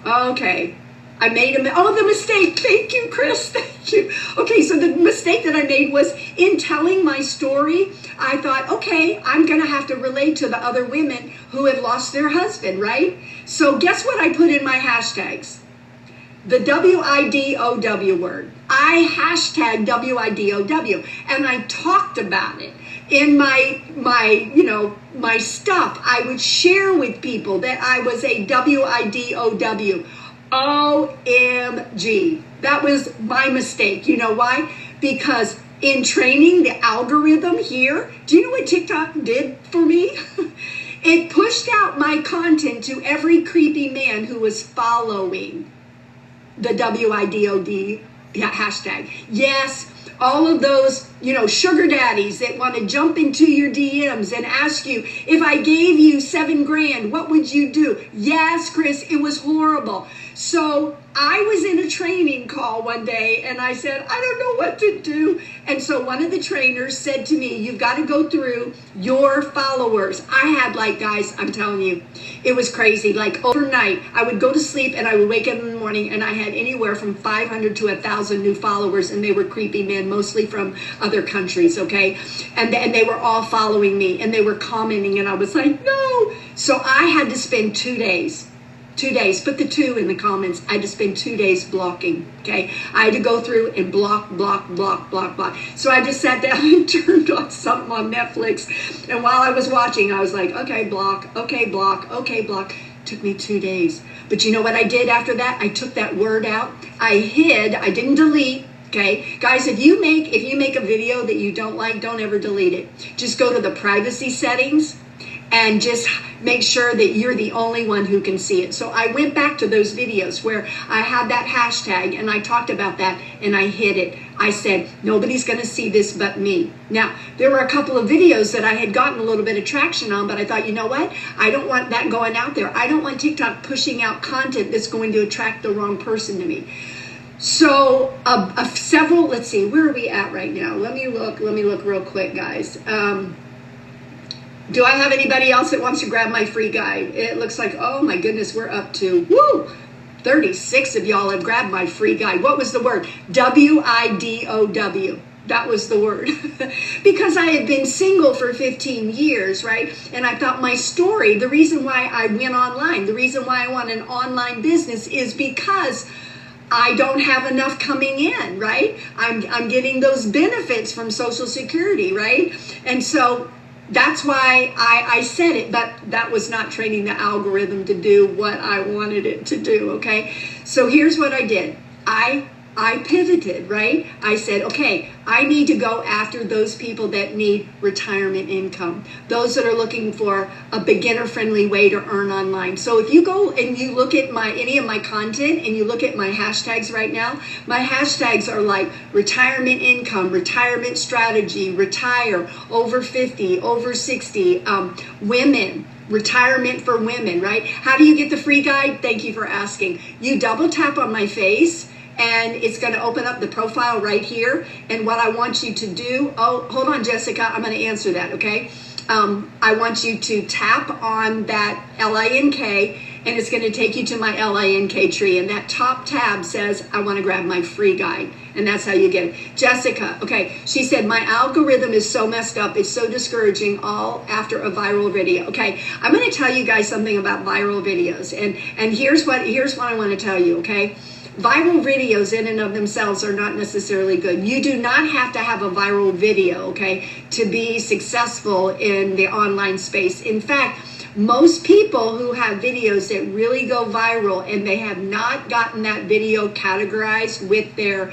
Okay. I made the mistake. Thank you, Chris. Thank you. Okay, so the mistake that I made was in telling my story, I thought, okay, I'm going to have to relate to the other women who have lost their husband, right? So guess what I put in my hashtags? The WIDOW word. I hashtag WIDOW, and I talked about it. In my stuff, I would share with people that I was a WIDOW. OMG. That was my mistake. You know why? Because in training the algorithm here, do you know what TikTok did for me? It pushed out my content to every creepy man who was following the WIDOD hashtag. Yes, all of those, sugar daddies that want to jump into your DMs and ask you, if I gave you $7,000, what would you do? Yes, Chris, it was horrible. So I was in a training call one day and I said, I don't know what to do. And so one of the trainers said to me, you've got to go through your followers. I had guys, I'm telling you, it was crazy. Overnight, I would go to sleep and I would wake up in the morning and I had anywhere from 500 to 1,000 new followers, and they were creepy men, mostly from other countries, okay? And they were all following me and they were commenting, and I was like, no. So I had to spend 2 days, put the 2 in the comments. I had to spend 2 days blocking, okay? I had to go through and block. So I just sat down and turned on something on Netflix. And while I was watching, I was like, okay, block, okay, block, okay, block. Took me 2 days. But you know what I did after that? I took that word out. I hid, I didn't delete. Okay, guys, if you make a video that you don't like, don't ever delete it. Just go to the privacy settings and just make sure that you're the only one who can see it. So I went back to those videos where I had that hashtag and I talked about that and I hid it. I said, nobody's going to see this but me. Now, there were a couple of videos that I had gotten a little bit of traction on, but I thought, you know what? I don't want that going out there. I don't want TikTok pushing out content that's going to attract the wrong person to me. So several, let's see, where are we at right now? Let me look real quick, guys. Do I have anybody else that wants to grab my free guide? It looks like, oh my goodness, we're up to, 36 of y'all have grabbed my free guide. What was the word? WIDOW. That was the word. Because I had been single for 15 years, right? And I thought my story, the reason why I went online, the reason why I want an online business is because I don't have enough coming in, right? I'm getting those benefits from Social Security, right? And so that's why I said it, but that was not training the algorithm to do what I wanted it to do, okay? So here's what I did. I pivoted, right? I said, okay, I need to go after those people that need retirement income, those that are looking for a beginner-friendly way to earn online. So if you go and you look at any of my content and you look at my hashtags right now, my hashtags are like retirement income, retirement strategy, retire, over 50, over 60, women, retirement for women, right? How do you get the free guide? Thank you for asking. You double tap on my face, and it's going to open up the profile right here. And what I want you to do, oh, hold on, Jessica, I'm going to answer that, okay? I want you to tap on that LINK, and it's going to take you to my LINK tree. And that top tab says, I want to grab my free guide. And that's how you get it. Jessica, okay, she said, my algorithm is so messed up. It's so discouraging, all after a viral video. Okay, I'm going to tell you guys something about viral videos. And here's what I want to tell you, okay? Viral videos in and of themselves are not necessarily good. You do not have to have a viral video, okay, to be successful in the online space. In fact, most people who have videos that really go viral and they have not gotten that video categorized with their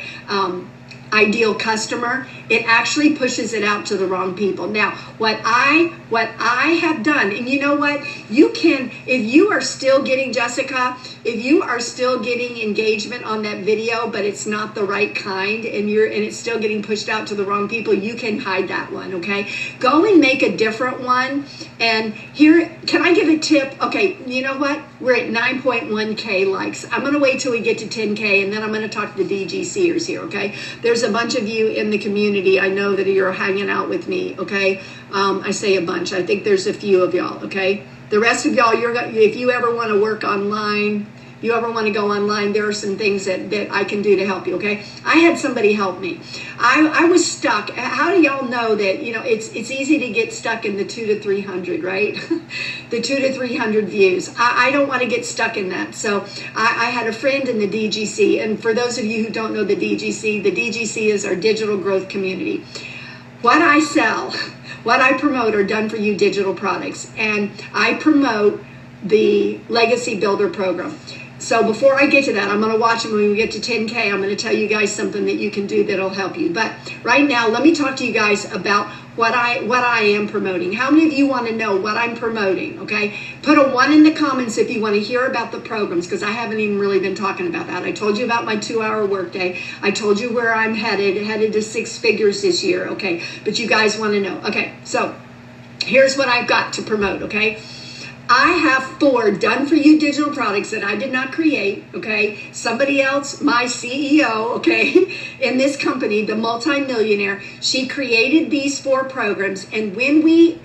ideal customer, it actually pushes it out to the wrong people. Now, what I have done, and you know what, you can, if you are still getting, Jessica, if you are still getting engagement on that video, but it's not the right kind, and it's still getting pushed out to the wrong people, you can hide that one, okay? Go and make a different one. And here, can I give a tip? Okay, you know what? We're at 9.1K likes. I'm going to wait till we get to 10K, and then I'm going to talk to the DGCers here, okay? There's a bunch of you in the community. I know that you're hanging out with me, okay? I say a bunch. I think there's a few of y'all, okay? The rest of y'all, if you ever want to work online, you ever want to go online, there are some things that I can do to help you, okay? I had somebody help me. I was stuck. How do y'all know that, it's easy to get stuck in the 200 to 300, right? The 200 to 300 views. I don't want to get stuck in that. So I had a friend in the DGC, and for those of you who don't know the DGC is our digital growth community. What I sell, what I promote are done for you digital products, and I promote the Legacy Builder program. So before I get to that, I'm going to watch them when we get to 10K. I'm going to tell you guys something that you can do that'll help you. But right now, let me talk to you guys about what I am promoting. How many of you want to know what I'm promoting? Okay, put a 1 in the comments if you want to hear about the programs, because I haven't even really been talking about that. I told you about my 2-hour workday. I told you where I'm headed to 6 figures this year. Okay, but you guys want to know. Okay, so here's what I've got to promote. Okay, I have 4 done-for-you digital products that I did not create, okay? Somebody else, my CEO, okay, in this company, the multimillionaire, she created these 4 programs, and when we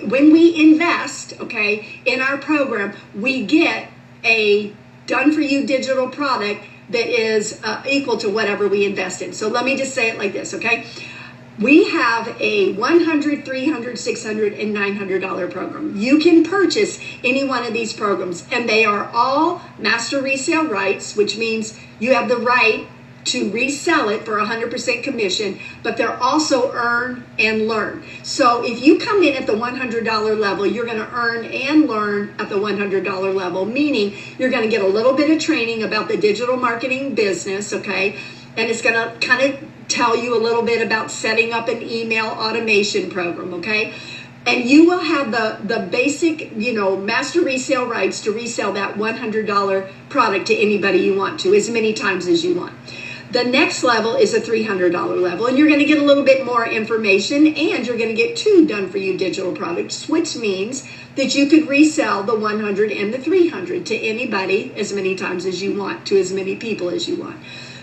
invest, okay, in our program, we get a done-for-you digital product that is equal to whatever we invest in. So let me just say it like this, okay? We have a $100, $300, $600, and $900 program. You can purchase any one of these programs, and they are all master resale rights, which means you have the right to resell it for 100% commission, but they're also earn and learn. So if you come in at the $100 level, you're going to earn and learn at the $100 level, meaning you're going to get a little bit of training about the digital marketing business, okay? And it's going to kind of tell you a little bit about setting up an email automation program, okay? And you will have the basic, master resale rights to resell that $100 product to anybody you want to, as many times as you want. The next level is a $300 level, and you're going to get a little bit more information, and you're going to get 2 done-for-you digital products, which means that you could resell the 100 and the 300 to anybody as many times as you want, to as many people as you want.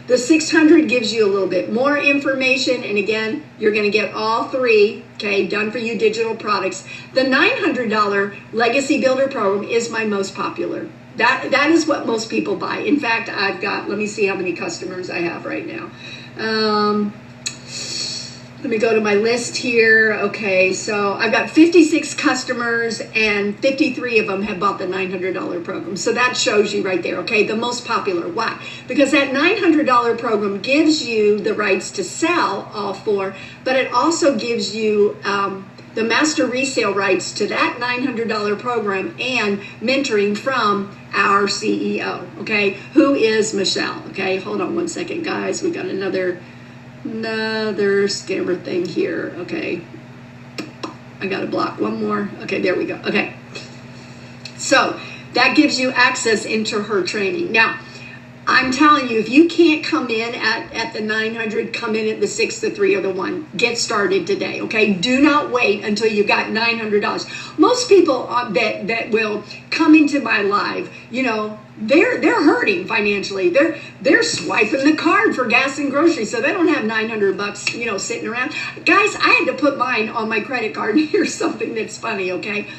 The 600 gives you a little bit more information, and again, you're going to get all 3, okay, done-for-you digital products. The $900 Legacy Builder program is my most popular. That is what most people buy. In fact, I've got, let me see how many customers I have right now. Let me go to my list here. Okay, so I've got 56 customers, and 53 of them have bought the $900 program. So that shows you right there, okay, the most popular. Why? Because that $900 program gives you the rights to sell all 4, but it also gives you the master resale rights to that $900 program and mentoring from our CEO, okay, who is Michelle. Okay, hold on one second, guys. We got another scammer thing here. Okay, I gotta block one more. Okay, there we go. Okay, so that gives you access into her training. Now, I'm telling you, if you can't come in at the 900, come in at the 6, the 3, or the 1. Get started today, okay? Do not wait until you got $900. Most people that will come into my live, they're hurting financially. They're swiping the card for gas and groceries, so they don't have $900, sitting around. Guys, I had to put mine on my credit card. And here's something that's funny, okay?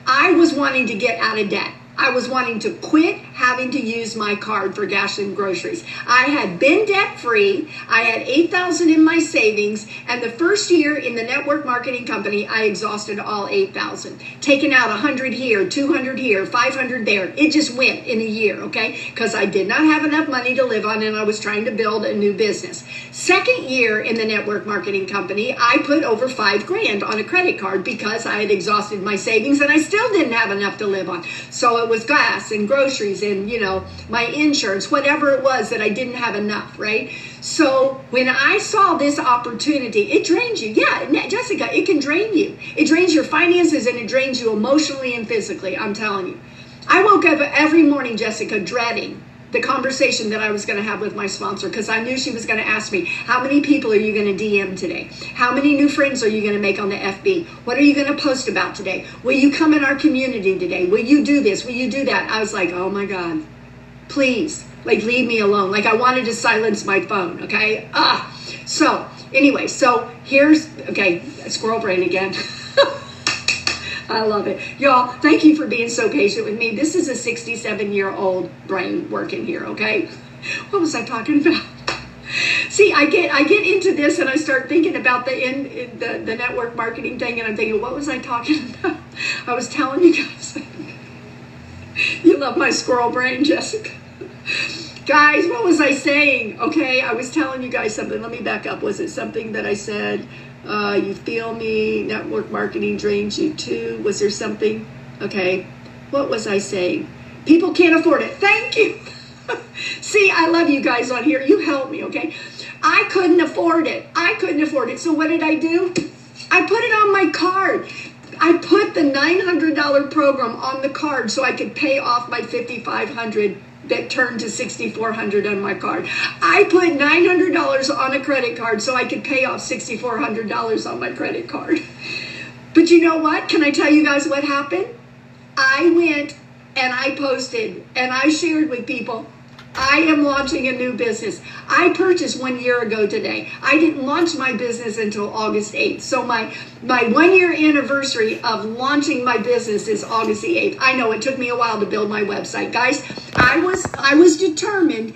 I was wanting to get out of debt. I was wanting to quit having to use my card for gas and groceries. I had been debt-free. I had $8,000 in my savings, and the first year in the network marketing company, I exhausted all $8,000. Taking out 100 here, 200 here, 500 there. It just went in a year, okay? Because I did not have enough money to live on, and I was trying to build a new business. Second year in the network marketing company, I put over $5,000 on a credit card because I had exhausted my savings, and I still didn't have enough to live on. So it was gas and groceries and, my insurance, whatever it was that I didn't have enough, right? So when I saw this opportunity, it drains you. Yeah, Jessica, it can drain you. It drains your finances, and it drains you emotionally and physically, I'm telling you. I woke up every morning, Jessica, dreading the conversation that I was going to have with my sponsor, because I knew she was going to ask me, how many people are you going to DM today? How many new friends are you going to make on the FB? What are you going to post about today? Will you come in our community today? Will you do this? Will you do that? I was like, oh my God, please, leave me alone. I wanted to silence my phone, okay? So anyway, so here's, okay, squirrel brain again. I love it. Y'all, thank you for being so patient with me. This is a 67-year-old brain working here, okay? What was I talking about? See, I get into this and I start thinking about the network marketing thing, and I'm thinking, what was I talking about? I was telling you guys. You love my squirrel brain, Jessica. Guys, what was I saying? Okay, I was telling you guys something. Let me back up. Was it something that I said? You feel me, network marketing drains you too. Was there something? Okay, what was I saying? People can't afford it. Thank you. See, I love you guys on here. You help me, okay? I couldn't afford it. So what did I do? I put it on my card. I put the $900 program on the card so I could pay off my $5,500 that turned to $6,400 on my card. I put $900 on a credit card so I could pay off $6,400 on my credit card. But you know what? Can I tell you guys what happened? I went and I posted and I shared with people, I am launching a new business. I purchased 1 year ago today. I didn't launch my business until August 8th. So my 1 year anniversary of launching my business is August the 8th. I know it took me a while to build my website. Guys, I was determined.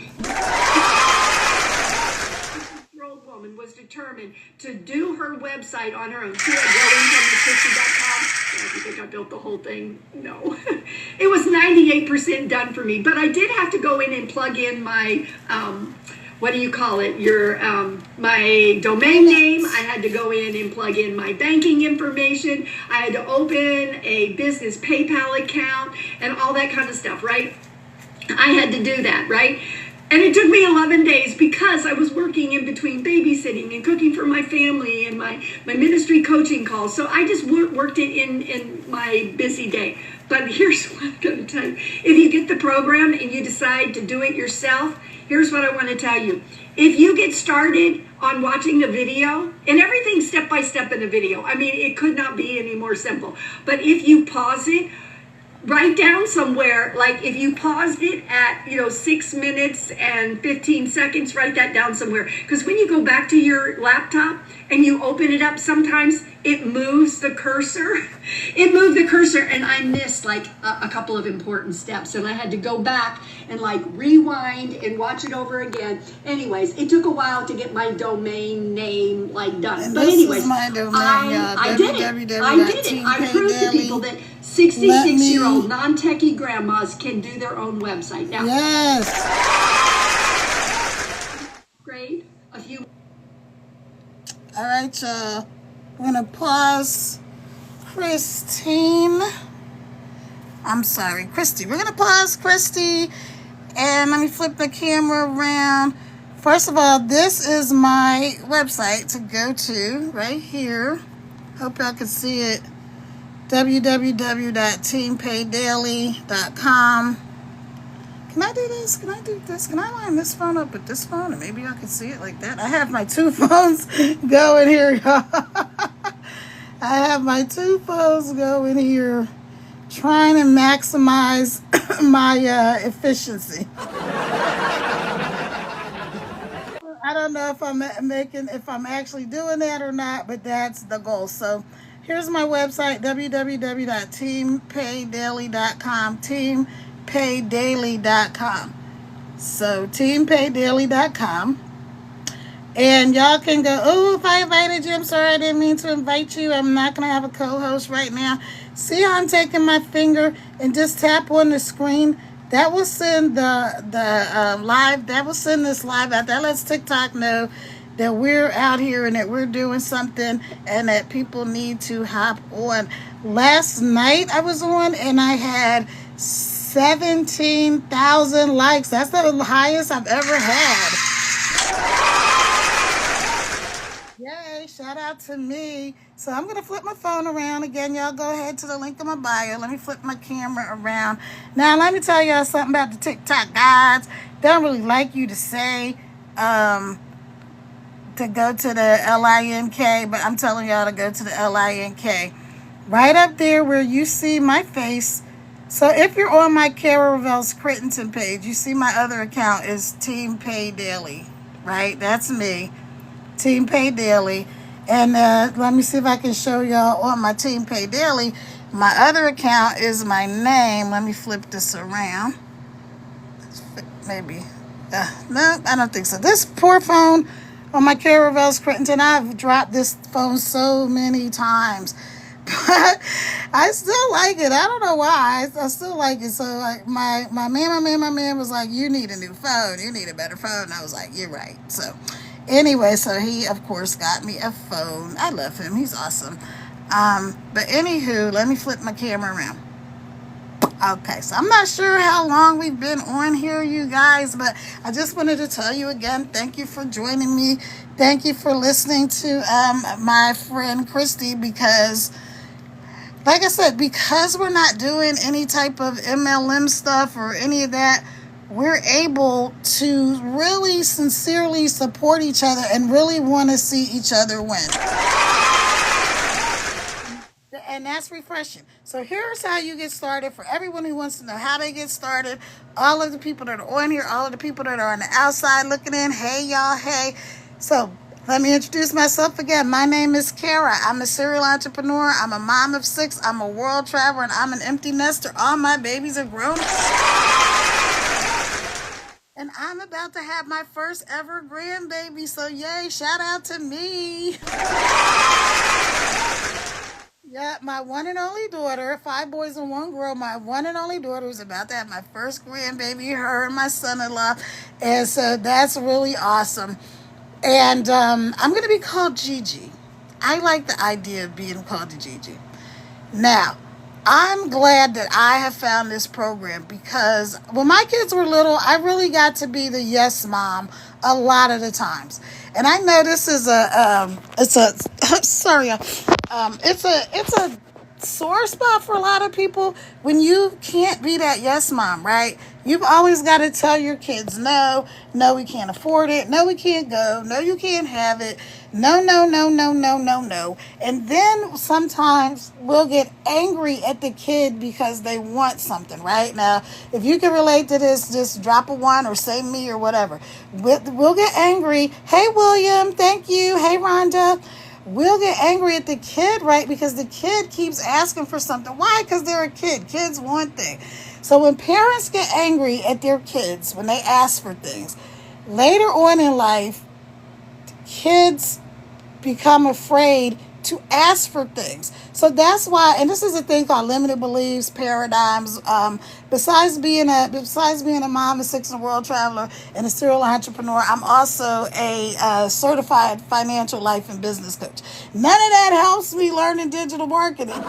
Woman was determined to do her website on her own. She had growincomenutrition.com. You think I built the whole thing? No. It was 98% done for me, but I did have to go in and plug in my what do you call it? My domain name. I had to go in and plug in my banking information. I had to open a business PayPal account and all that kind of stuff, right? I had to do that, right? And it took me 11 days because I was working in between babysitting and cooking for my family and my ministry coaching calls. So I just worked it in my busy day. But here's what I'm going to tell you. If you get the program and you decide to do it yourself, here's what I want to tell you. If you get started on watching a video, and everything's step by step in the video. I mean, it could not be any more simple. But if you pause it, write down somewhere, like if you paused it at 6 minutes and 15 seconds, write that down somewhere, because when you go back to your laptop and you open it up, sometimes it moves the cursor. It moved the cursor and I missed like a couple of important steps, and I had to go back and like rewind and watch it over again. Anyways, it took a while to get my domain name like done. And but this anyways, is my domain, I did it. I proved to people that 66-year-old non-techie grandmas can do their own website. Now, yes. Great. A few. All right, y'all. I'm going to pause Christine. I'm sorry, Christy. We're going to pause Christy. And let me flip the camera around. First of all, this is my website to go to right here. Hope y'all can see it. www.teampaydaily.com. Can I do this? Can I do this? Can I line this phone up with this phone? And maybe I can see it like that. I have my two phones going here, y'all. I have my two phones going here, trying to maximize my efficiency. I don't know if I'm actually doing that or not, but that's the goal. So here's my website, www.teampaydaily.com, teampaydaily.com. So teampaydaily.com. And y'all can go, oh, if I invited you, I'm sorry, I didn't mean to invite you. I'm not going to have a co-host right now. See how I'm taking my finger and just tap on the screen? That will send the live, that will send this live out. That lets TikTok know that we're out here and that we're doing something and that people need to hop on. Last night I was on and I had 17,000 likes. That's the highest I've ever had. Yay, shout out to me. So I'm going to flip my phone around again. Y'all go ahead to the link in my bio. Let me flip my camera around. Now, let me tell y'all something about the TikTok gods. They don't really like you to say to go to the LINK, but I'm telling y'all to go to the LINK. Right up there where you see my face. So if you're on my Kara Revel's Crittenton page, you see my other account is Team Pay Daily, right? That's me. Team Pay Daily. And let me see if I can show y'all on my Team Pay Daily. My other account is my name. Let me flip this around. Maybe. No, I don't think so. This poor phone on my Kara Revel's Crittenton, I've dropped this phone so many times. But I still like it. I don't know why. I still like it. So like my man was like, you need a new phone. You need a better phone. And I was like, you're right. So anyway, so he, of course, got me a phone. I love him. He's awesome. But anywho, let me flip my camera around. Okay, so I'm not sure how long we've been on here, you guys, but I just wanted to tell you again, thank you for joining me. Thank you for listening to my friend Christy, because like I said, because we're not doing any type of MLM stuff or any of that, we're able to really sincerely support each other and really want to see each other win. And that's refreshing. So here's how you get started. For everyone who wants to know how they get started, all of the people that are on here, all of the people that are on the outside looking in, hey y'all, hey. So let me introduce myself again. My name is Kara. I'm a serial entrepreneur. I'm a mom of 6. I'm a world traveler, and I'm an empty nester. All my babies are grown. And I'm about to have my first ever grandbaby. So yay, shout out to me. Yeah, my one and only daughter, 5 boys and 1 girl, my one and only daughter is about to have my first grandbaby, her and my son-in-law. And so that's really awesome. And I'm going to be called Gigi. I like the idea of being called Gigi. Now, I'm glad that I have found this program, because when my kids were little, I really got to be the yes mom a lot of the times. And I know this is it's a sore spot for a lot of people when you can't be that yes mom, right? You've always got to tell your kids, no, we can't afford it. No, we can't go. No, you can't have it. No. And then sometimes we'll get angry at the kid because they want something, right? Now, if you can relate to this, just drop a 1 or say me or whatever. We'll get angry. Hey, William, thank you. Hey, Rhonda. We'll get angry at the kid, right? Because the kid keeps asking for something. Why? Because they're a kid. Kids want things. So when parents get angry at their kids, when they ask for things, later on in life, kids become afraid to ask for things. So that's why, and this is a thing called limited beliefs, paradigms. Besides being a mom of 6 and a world traveler and a serial entrepreneur, I'm also a certified financial life and business coach. None of that helps me learning digital marketing.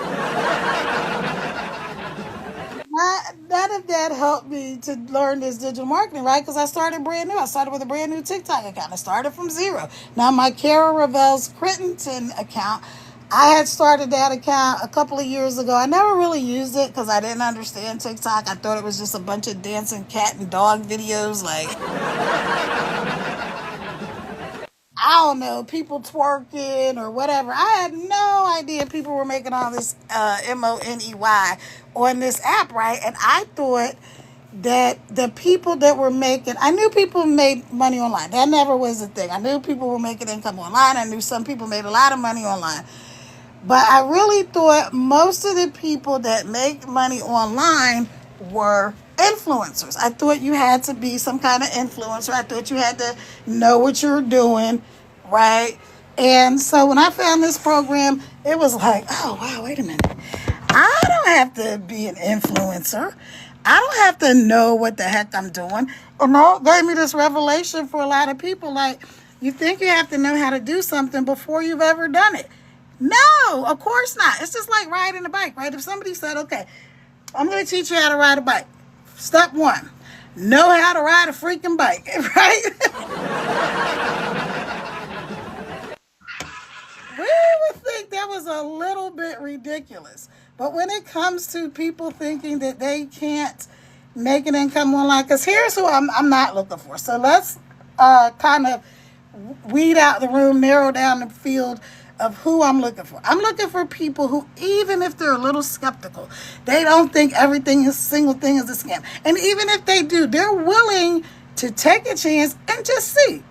None of that helped me to learn this digital marketing, right? Because I started brand new. I started with a brand new TikTok account. I started from 0. Now, my Kara Revel's Crittenton account, I had started that account a couple of years ago. I never really used it because I didn't understand TikTok. I thought it was just a bunch of dancing cat and dog videos, like, I don't know, people twerking or whatever. I had no idea people were making all this money on this app, right? And I thought that the people that were making, I knew people made money online. That never was a thing. I knew people were making income online. I knew some people made a lot of money online. But I really thought most of the people that make money online were influencers. I thought you had to be some kind of influencer. I thought you had to know what you were doing, right? And so when I found this program, it was like, oh, wow, wait a minute. I don't have to be an influencer. I don't have to know what the heck I'm doing. And that gave me this revelation for a lot of people. Like, you think you have to know how to do something before you've ever done it. No, of course not. It's just like riding a bike, right? If somebody said, okay, I'm going to teach you how to ride a bike. Step 1, know how to ride a freaking bike, right? We would think that was a little bit ridiculous. But when it comes to people thinking that they can't make an income online, because here's who I'm not looking for. So let's kind of weed out the room, narrow down the field of who I'm looking for. I'm looking for people who, even if they're a little skeptical, they don't think single thing is a scam. And even if they do, they're willing to take a chance and just see.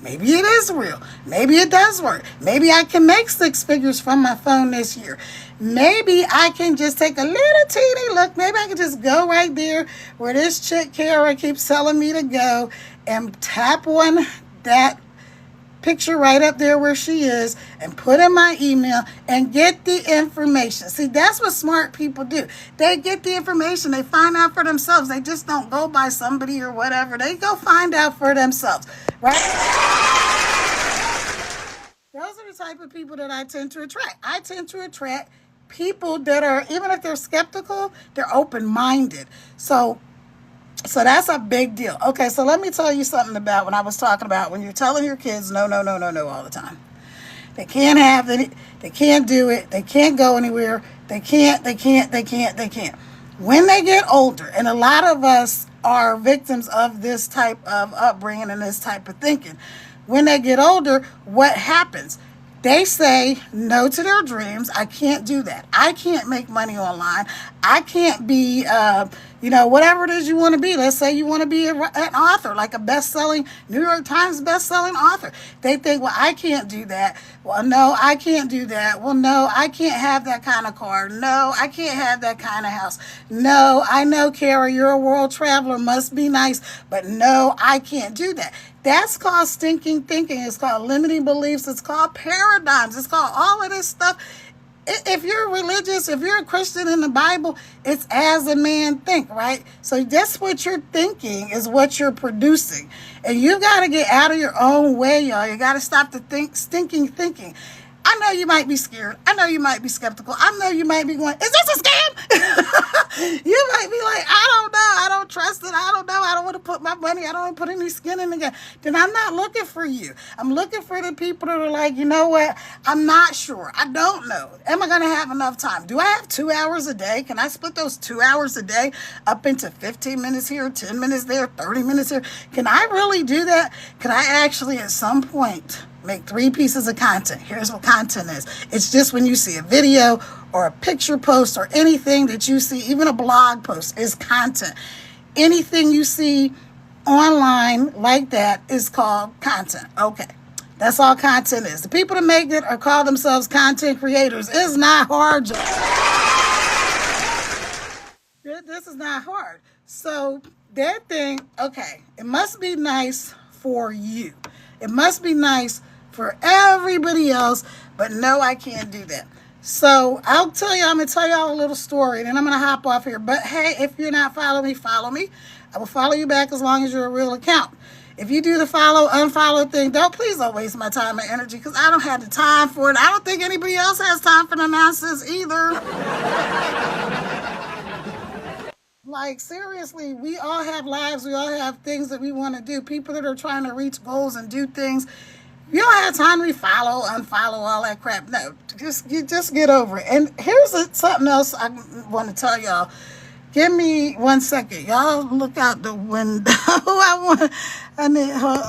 Maybe it is real. Maybe it does work. Maybe I can make 6 figures from my phone this year. Maybe I can just take a little teeny look. Maybe I can just go right there where this chick Kara keeps telling me to go and tap on that picture right up there where she is and put in my email and get the information. See, that's what smart people do. They get the information. They find out for themselves. They just don't go by somebody or whatever. They go find out for themselves, right? Those are the type of people that I tend to attract. I tend to attract people that are, even if they're skeptical, they're open-minded. So that's a big deal. Okay, so let me tell you something about when I was talking about when you're telling your kids no, no, no, no, no all the time. They can't have it. They can't do it. They can't go anywhere. They can't. When they get older, and a lot of us are victims of this type of upbringing and this type of thinking. When they get older, what happens? They say no to their dreams. I can't do that. I can't make money online. I can't be, whatever it is you want to be. Let's say you want to be an author, like a best-selling, New York Times best-selling author. They think, well, I can't do that. Well, no, I can't do that. Well, no, I can't have that kind of car. No, I can't have that kind of house. No, I know, Kara, you're a world traveler. Must be nice. But no, I can't do that. That's called stinking thinking. It's called limiting beliefs. It's called paradigms. It's called all of this stuff. If you're religious, if you're a Christian in the Bible, it's as a man think, right? So that's what you're thinking is what you're producing. And you got to get out of your own way, y'all. You got to stop the stinking thinking. I know you might be scared. I know you might be skeptical. I know you might be going, is this a scam? You might be like, I don't know. I don't trust it. I don't know. I don't want to put my money. I don't want to put any skin in the game. Then I'm not looking for you. I'm looking for the people that are like, you know what? I'm not sure. I don't know. Am I going to have enough time? Do I have 2 hours a day? Can I split those 2 hours a day up into 15 minutes here, 10 minutes there, 30 minutes here? Can I really do that? Can I actually at some point make 3 pieces of content? Here's what content is. It's just when you see a video or a picture post or anything that you see, even a blog post is content. Anything you see online like that is called content. Okay. That's all content is. The people that make it or call themselves content creators is not hard. This is not hard. So that thing, okay, it must be nice for you. It must be nice for everybody else, but no, I can't do that. So I'm going to tell y'all a little story, and then I'm going to hop off here. But hey, if you're not following me, follow me. I will follow you back as long as you're a real account. If you do the follow, unfollow thing, please don't waste my time and energy because I don't have the time for it. I don't think anybody else has time for the nonsense either. Like, seriously, we all have lives. We all have things that we want to do. People that are trying to reach goals and do things. You don't have time to follow, unfollow, all that crap. No, just get over it. And here's something else I want to tell y'all. Give me 1 second. Y'all look out the window.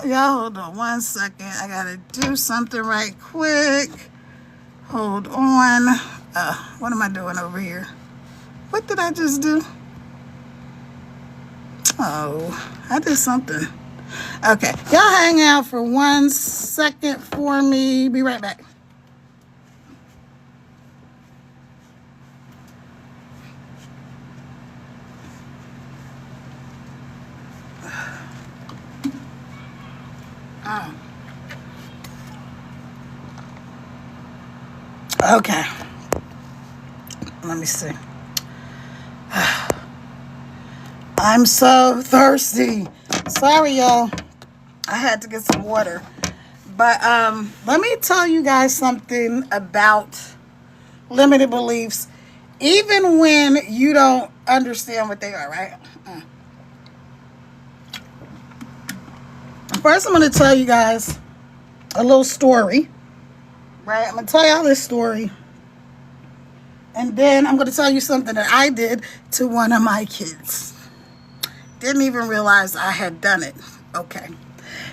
Y'all hold on 1 second. I got to do something right quick. Hold on. What am I doing over here? What did I just do? Oh, I did something. Okay, y'all hang out for 1 second for me. Be right back. Okay. Let me see. I'm so thirsty. Sorry, y'all. I had to get some water. But let me tell you guys something about limited beliefs, even when you don't understand what they are, right? First, I'm going to tell you guys a little story, right? I'm going to tell y'all this story. And then I'm going to tell you something that I did to one of my kids. Didn't even realize I had done it. Okay.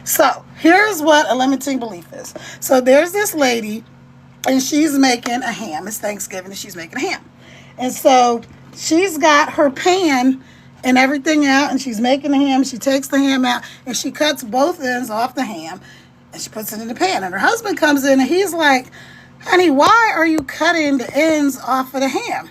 So here's what a limiting belief is. So there's this lady and she's making a ham. It's Thanksgiving and she's making a ham. And so she's got her pan and everything out and she's making the ham. She takes the ham out and she cuts both ends off the ham. And she puts it in the pan. And her husband comes in and he's like, honey, why are you cutting the ends off of the ham?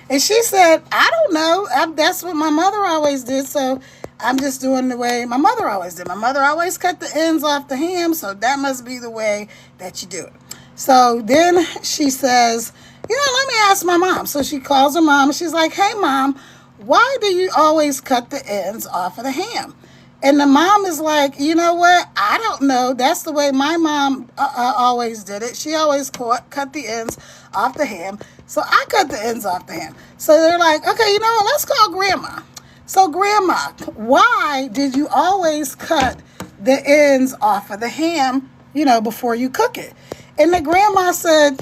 And she said, I don't know. That's what my mother always did. So I'm just doing the way my mother always did. My mother always cut the ends off the ham. So that must be the way that you do it. So then she says, let me ask my mom. So she calls her mom and she's like, hey, mom, why do you always cut the ends off of the ham? And the mom is like, you know what? I don't know. That's the way my mom always did it. She always cut the ends off the ham. So I cut the ends off the ham. So they're like, okay, you know what? Let's call Grandma. So Grandma, why did you always cut the ends off of the ham, before you cook it? And the grandma said,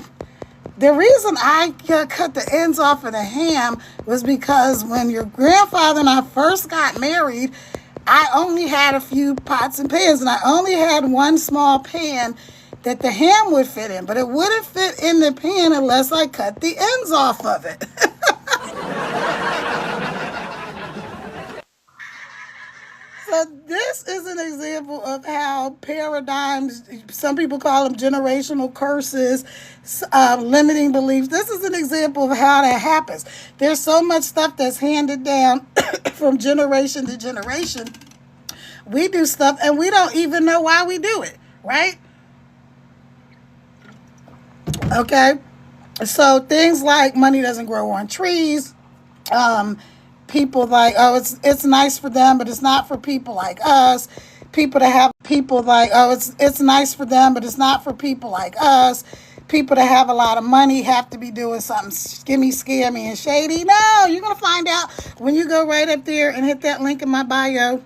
the reason I cut the ends off of the ham was because when your grandfather and I first got married, I only had a few pots and pans, and I only had one small pan that the ham would fit in, but it wouldn't fit in the pan unless I cut the ends off of it. So this is an example of how paradigms, some people call them generational curses, limiting beliefs. This is an example of how that happens. There's so much stuff that's handed down from generation to generation. We do stuff and we don't even know why we do it, right? Okay. So things like money doesn't grow on trees. People like, oh, it's nice for them, but it's not for people like us. People to have people like, oh, it's nice for them, but it's not for people like us. People that have a lot of money have to be doing something skimmy, scammy, and shady. No, you're going to find out when you go right up there and hit that link in my bio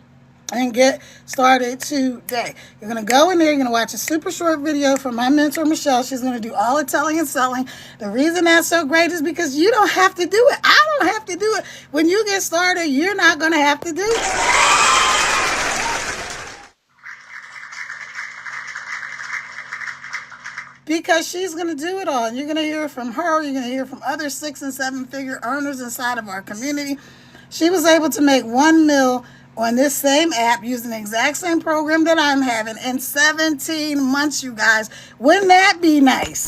and get started today. You're going to go in there, you're going to watch a super short video from my mentor, Michelle. She's going to do all the telling and selling. The reason that's so great is because you don't have to do it. I don't have to do it. When you get started, you're not going to have to do it. Because she's going to do it all. And you're going to hear from her. You're going to hear from other 6- and 7-figure earners inside of our community. She was able to make $1 million on this same app using the exact same program that I'm having in 17 months, you guys. Wouldn't that be nice?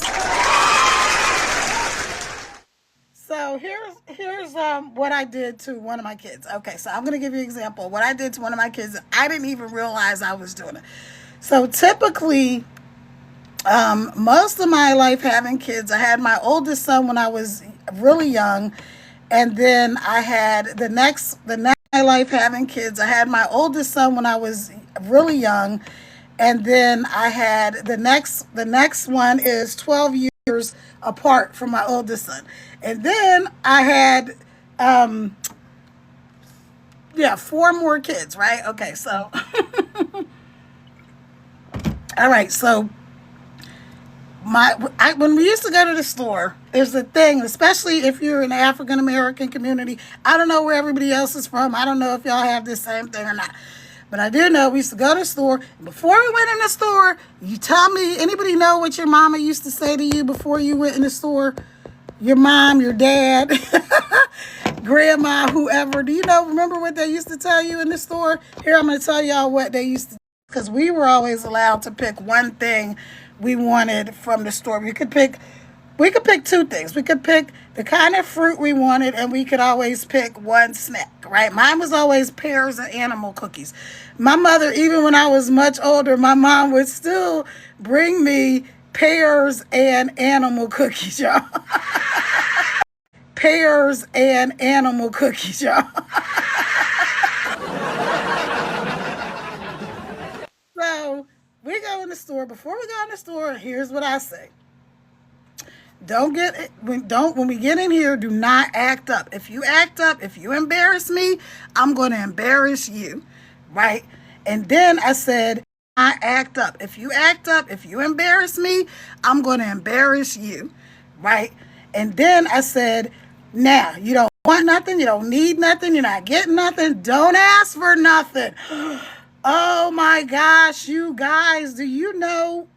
So here's what I did to one of my kids. Okay, so I'm going to give you an example of what I did to one of my kids. I didn't even realize I was doing it. So typically, most of my life having kids, I had my oldest son when I was really young, and then I had the next my life having kids. I had my oldest son when I was really young, and then I had the next one is 12 years apart from my oldest son, and then I had 4 more kids. Right? Okay, so all right, so. When we used to go to the store, there's a thing, especially if you're in the African American community. I don't know where everybody else is from. I don't know if y'all have the same thing or not. But I do know we used to go to the store. Before we went in the store, you tell me, anybody know what your mama used to say to you before you went in the store? Your mom, your dad, grandma, whoever. Do you remember what they used to tell you in the store? Here, I'm going to tell y'all what they used to, because we were always allowed to pick one thing we wanted from the store. We could pick 2 things. We could pick the kind of fruit we wanted, and we could always pick one snack, right? Mine was always pears and animal cookies. My mother, even when I was much older, my mom would still bring me pears and animal cookies, y'all. Pears and animal cookies, y'all. So we go in the store. Before we go in the store, here's what I say. When we get in here, do not act up. If you act up, if you embarrass me, I'm going to embarrass you, right? And then I said, I act up. If you act up, if you embarrass me, I'm going to embarrass you, right? And then I said, now, you don't want nothing, you don't need nothing, you're not getting nothing, don't ask for nothing. Oh my gosh, you guys, do you know?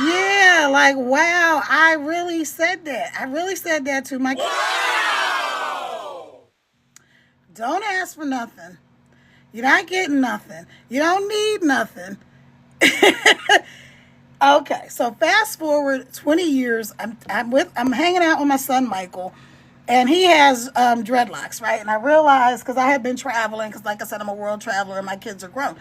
Yeah, like, wow, I really said that. I really said that to my kids. Wow. Don't ask for nothing. You're not getting nothing. You don't need nothing. Okay, so fast forward 20 years. I'm hanging out with my son Michael, and he has dreadlocks, right? And I realized, because I had been traveling, because like I said, I'm a world traveler and my kids are grown.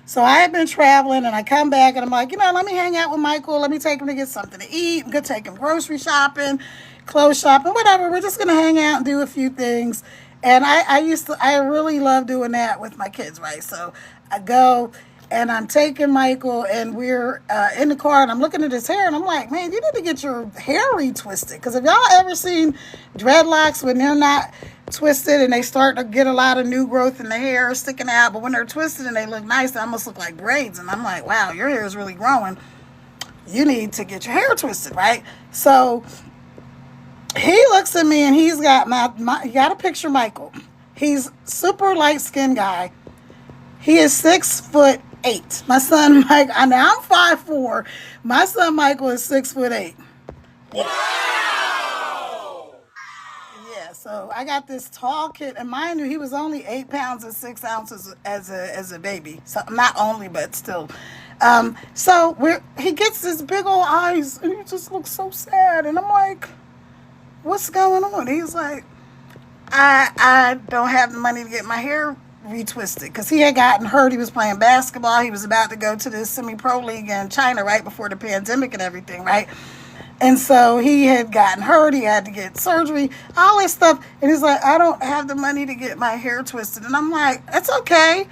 So I had been traveling, and I come back and I'm like, let me hang out with Michael. Let me take him to get something to eat. I'm gonna take him grocery shopping, clothes shopping, whatever. We're just gonna hang out and do a few things. And I really love doing that with my kids, right? So I go and I'm taking Michael, and we're in the car, and I'm looking at his hair, and I'm like, man, you need to get your hair retwisted. Because if y'all ever seen dreadlocks when they're not twisted and they start to get a lot of new growth in the hair sticking out, but when they're twisted and they look nice, they almost look like braids. And I'm like, wow, your hair is really growing. You need to get your hair twisted, right? So he looks at me, and he's got you got to picture Michael. He's super light skinned guy. He is 6'8". My son Mike, I'm 5'4". My son Michael is 6'8". Wow! Yeah, so I got this tall kid, and mind you, he was only 8 pounds and 6 ounces as a baby. So not only, but still. So he gets this big old eyes, and he just looks so sad, and I'm like, what's going on? He's like, I don't have the money to get my hair retwisted, because he had gotten hurt. He was playing basketball. He was about to go to the semi-pro league in China right before the pandemic and everything, right? And so he had gotten hurt. He had to get surgery, all this stuff. And he's like, I don't have the money to get my hair twisted. And I'm like, it's okay.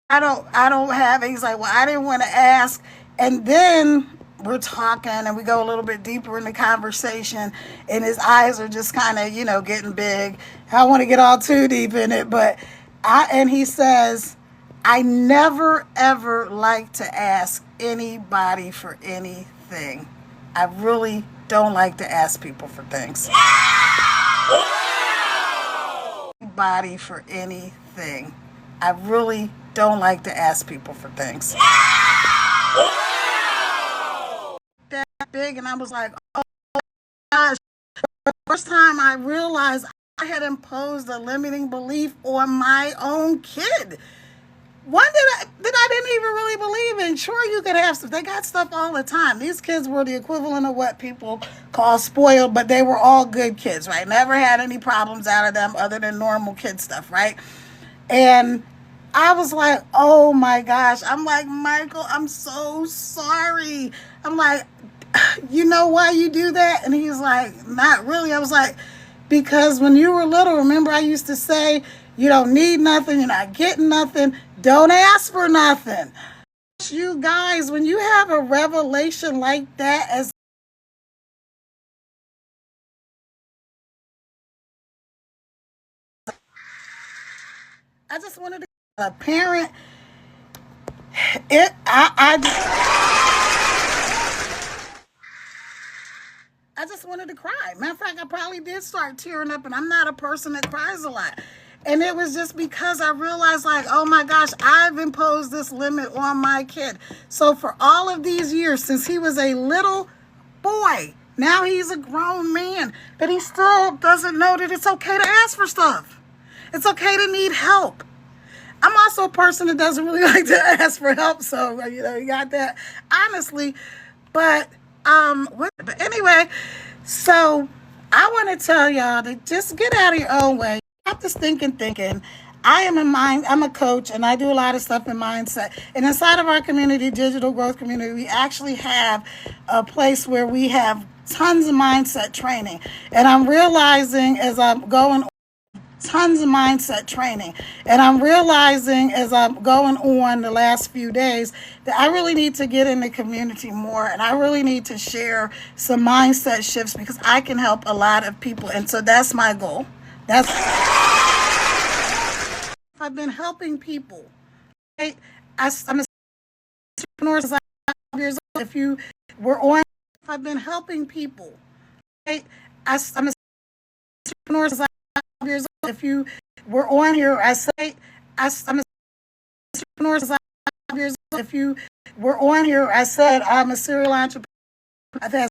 I don't have it. He's like, well, I didn't want to ask. And then we're talking, and we go a little bit deeper in the conversation, and his eyes are just kind of, getting big. I don't want to get all too deep in it, but and he says, I never, ever like to ask anybody for anything. I really don't like to ask people for things. Anybody for anything. I really don't like to ask people for things. That big, and I was like, oh gosh. The first time I realized I had imposed a limiting belief on my own kid. One that I didn't even really believe in. Sure, you could have stuff. They got stuff all the time. These kids were the equivalent of what people call spoiled, but they were all good kids, right? Never had any problems out of them other than normal kid stuff, right? And I was like, oh my gosh. I'm like, Michael, I'm so sorry. I'm like, you know why you do that? And he's like, not really. I was like, because when you were little, remember I used to say, you don't need nothing, you're not getting nothing, don't ask for nothing. You guys, when you have a revelation like that, I just wanted to a parent. I just wanted to cry. Matter of fact, I probably did start tearing up, and I'm not a person that cries a lot. And it was just because I realized, like, oh my gosh, I've imposed this limit on my kid. So for all of these years, since he was a little boy, now he's a grown man, but he still doesn't know that it's okay to ask for stuff. It's okay to need help. I'm also a person that doesn't really like to ask for help, so you got that, honestly. But anyway, so I want to tell y'all to just get out of your own way. Stop this thinking. I'm a coach, and I do a lot of stuff in mindset. And inside of our community, digital growth community, we actually have a place where we have tons of mindset training. And I'm realizing as I'm going tons of mindset training. And I'm realizing as I'm going on the last few days that I really need to get in the community more, and I really need to share some mindset shifts, because I can help a lot of people. And so that's my goal. I've been helping people. I'm a entrepreneur since I'm 5 years old. If you were on, I've been helping people. I'm a entrepreneur since I'm 5 years old. If you were on here, I'm a entrepreneur since I'm 5 years old. If you were on here, I said I'm a serial entrepreneur. I've had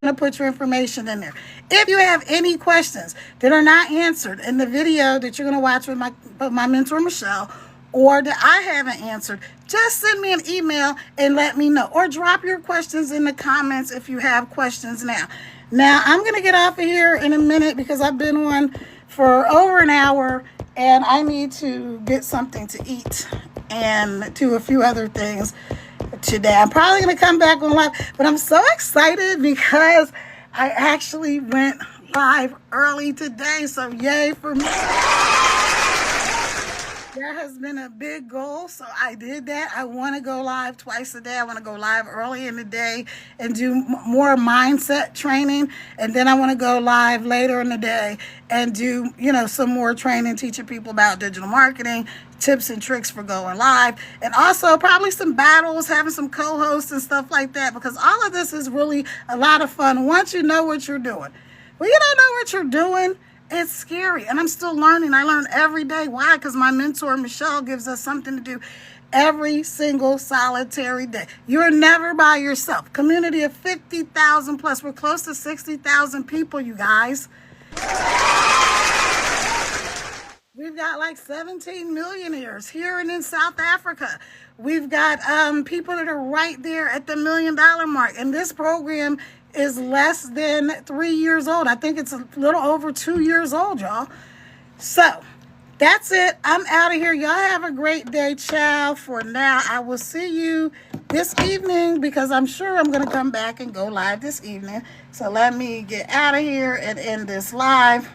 to put your information in there. If you have any questions that are not answered in the video that you're going to watch with my mentor Michelle, or that I haven't answered, just send me an email and let me know. Or drop your questions in the comments if you have questions now. Now, I'm going to get off of here in a minute because I've been on for over an hour and I need to get something to eat and do a few other things today. I'm probably going to come back on live, but I'm so excited because I actually went live early today. So yay for me. That has been a big goal, so I did that. I want to go live twice a day. I want to go live early in the day and do more mindset training, and then I want to go live later in the day and do, some more training, teaching people about digital marketing, tips and tricks for going live, and also probably some battles, having some co-hosts and stuff like that, because all of this is really a lot of fun once you know what you're doing. When you don't know what you're doing, it's scary, and I'm still learning. I learn every day. Why? Because my mentor, Michelle, gives us something to do every single solitary day. You're never by yourself. Community of 50,000 plus. We're close to 60,000 people, you guys. We've got like 17 millionaires here and in South Africa. We've got people that are right there at the $1 million mark. And this program is less than 3 years old. I think it's a little over 2 years old, y'all. So that's it. I'm out of here. Y'all have a great day. Ciao for now. I will see you this evening because I'm sure I'm going to come back and go live this evening. So let me get out of here and end this live.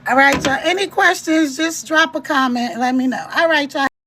All right, y'all. Any questions, just drop a comment and let me know. All right, y'all.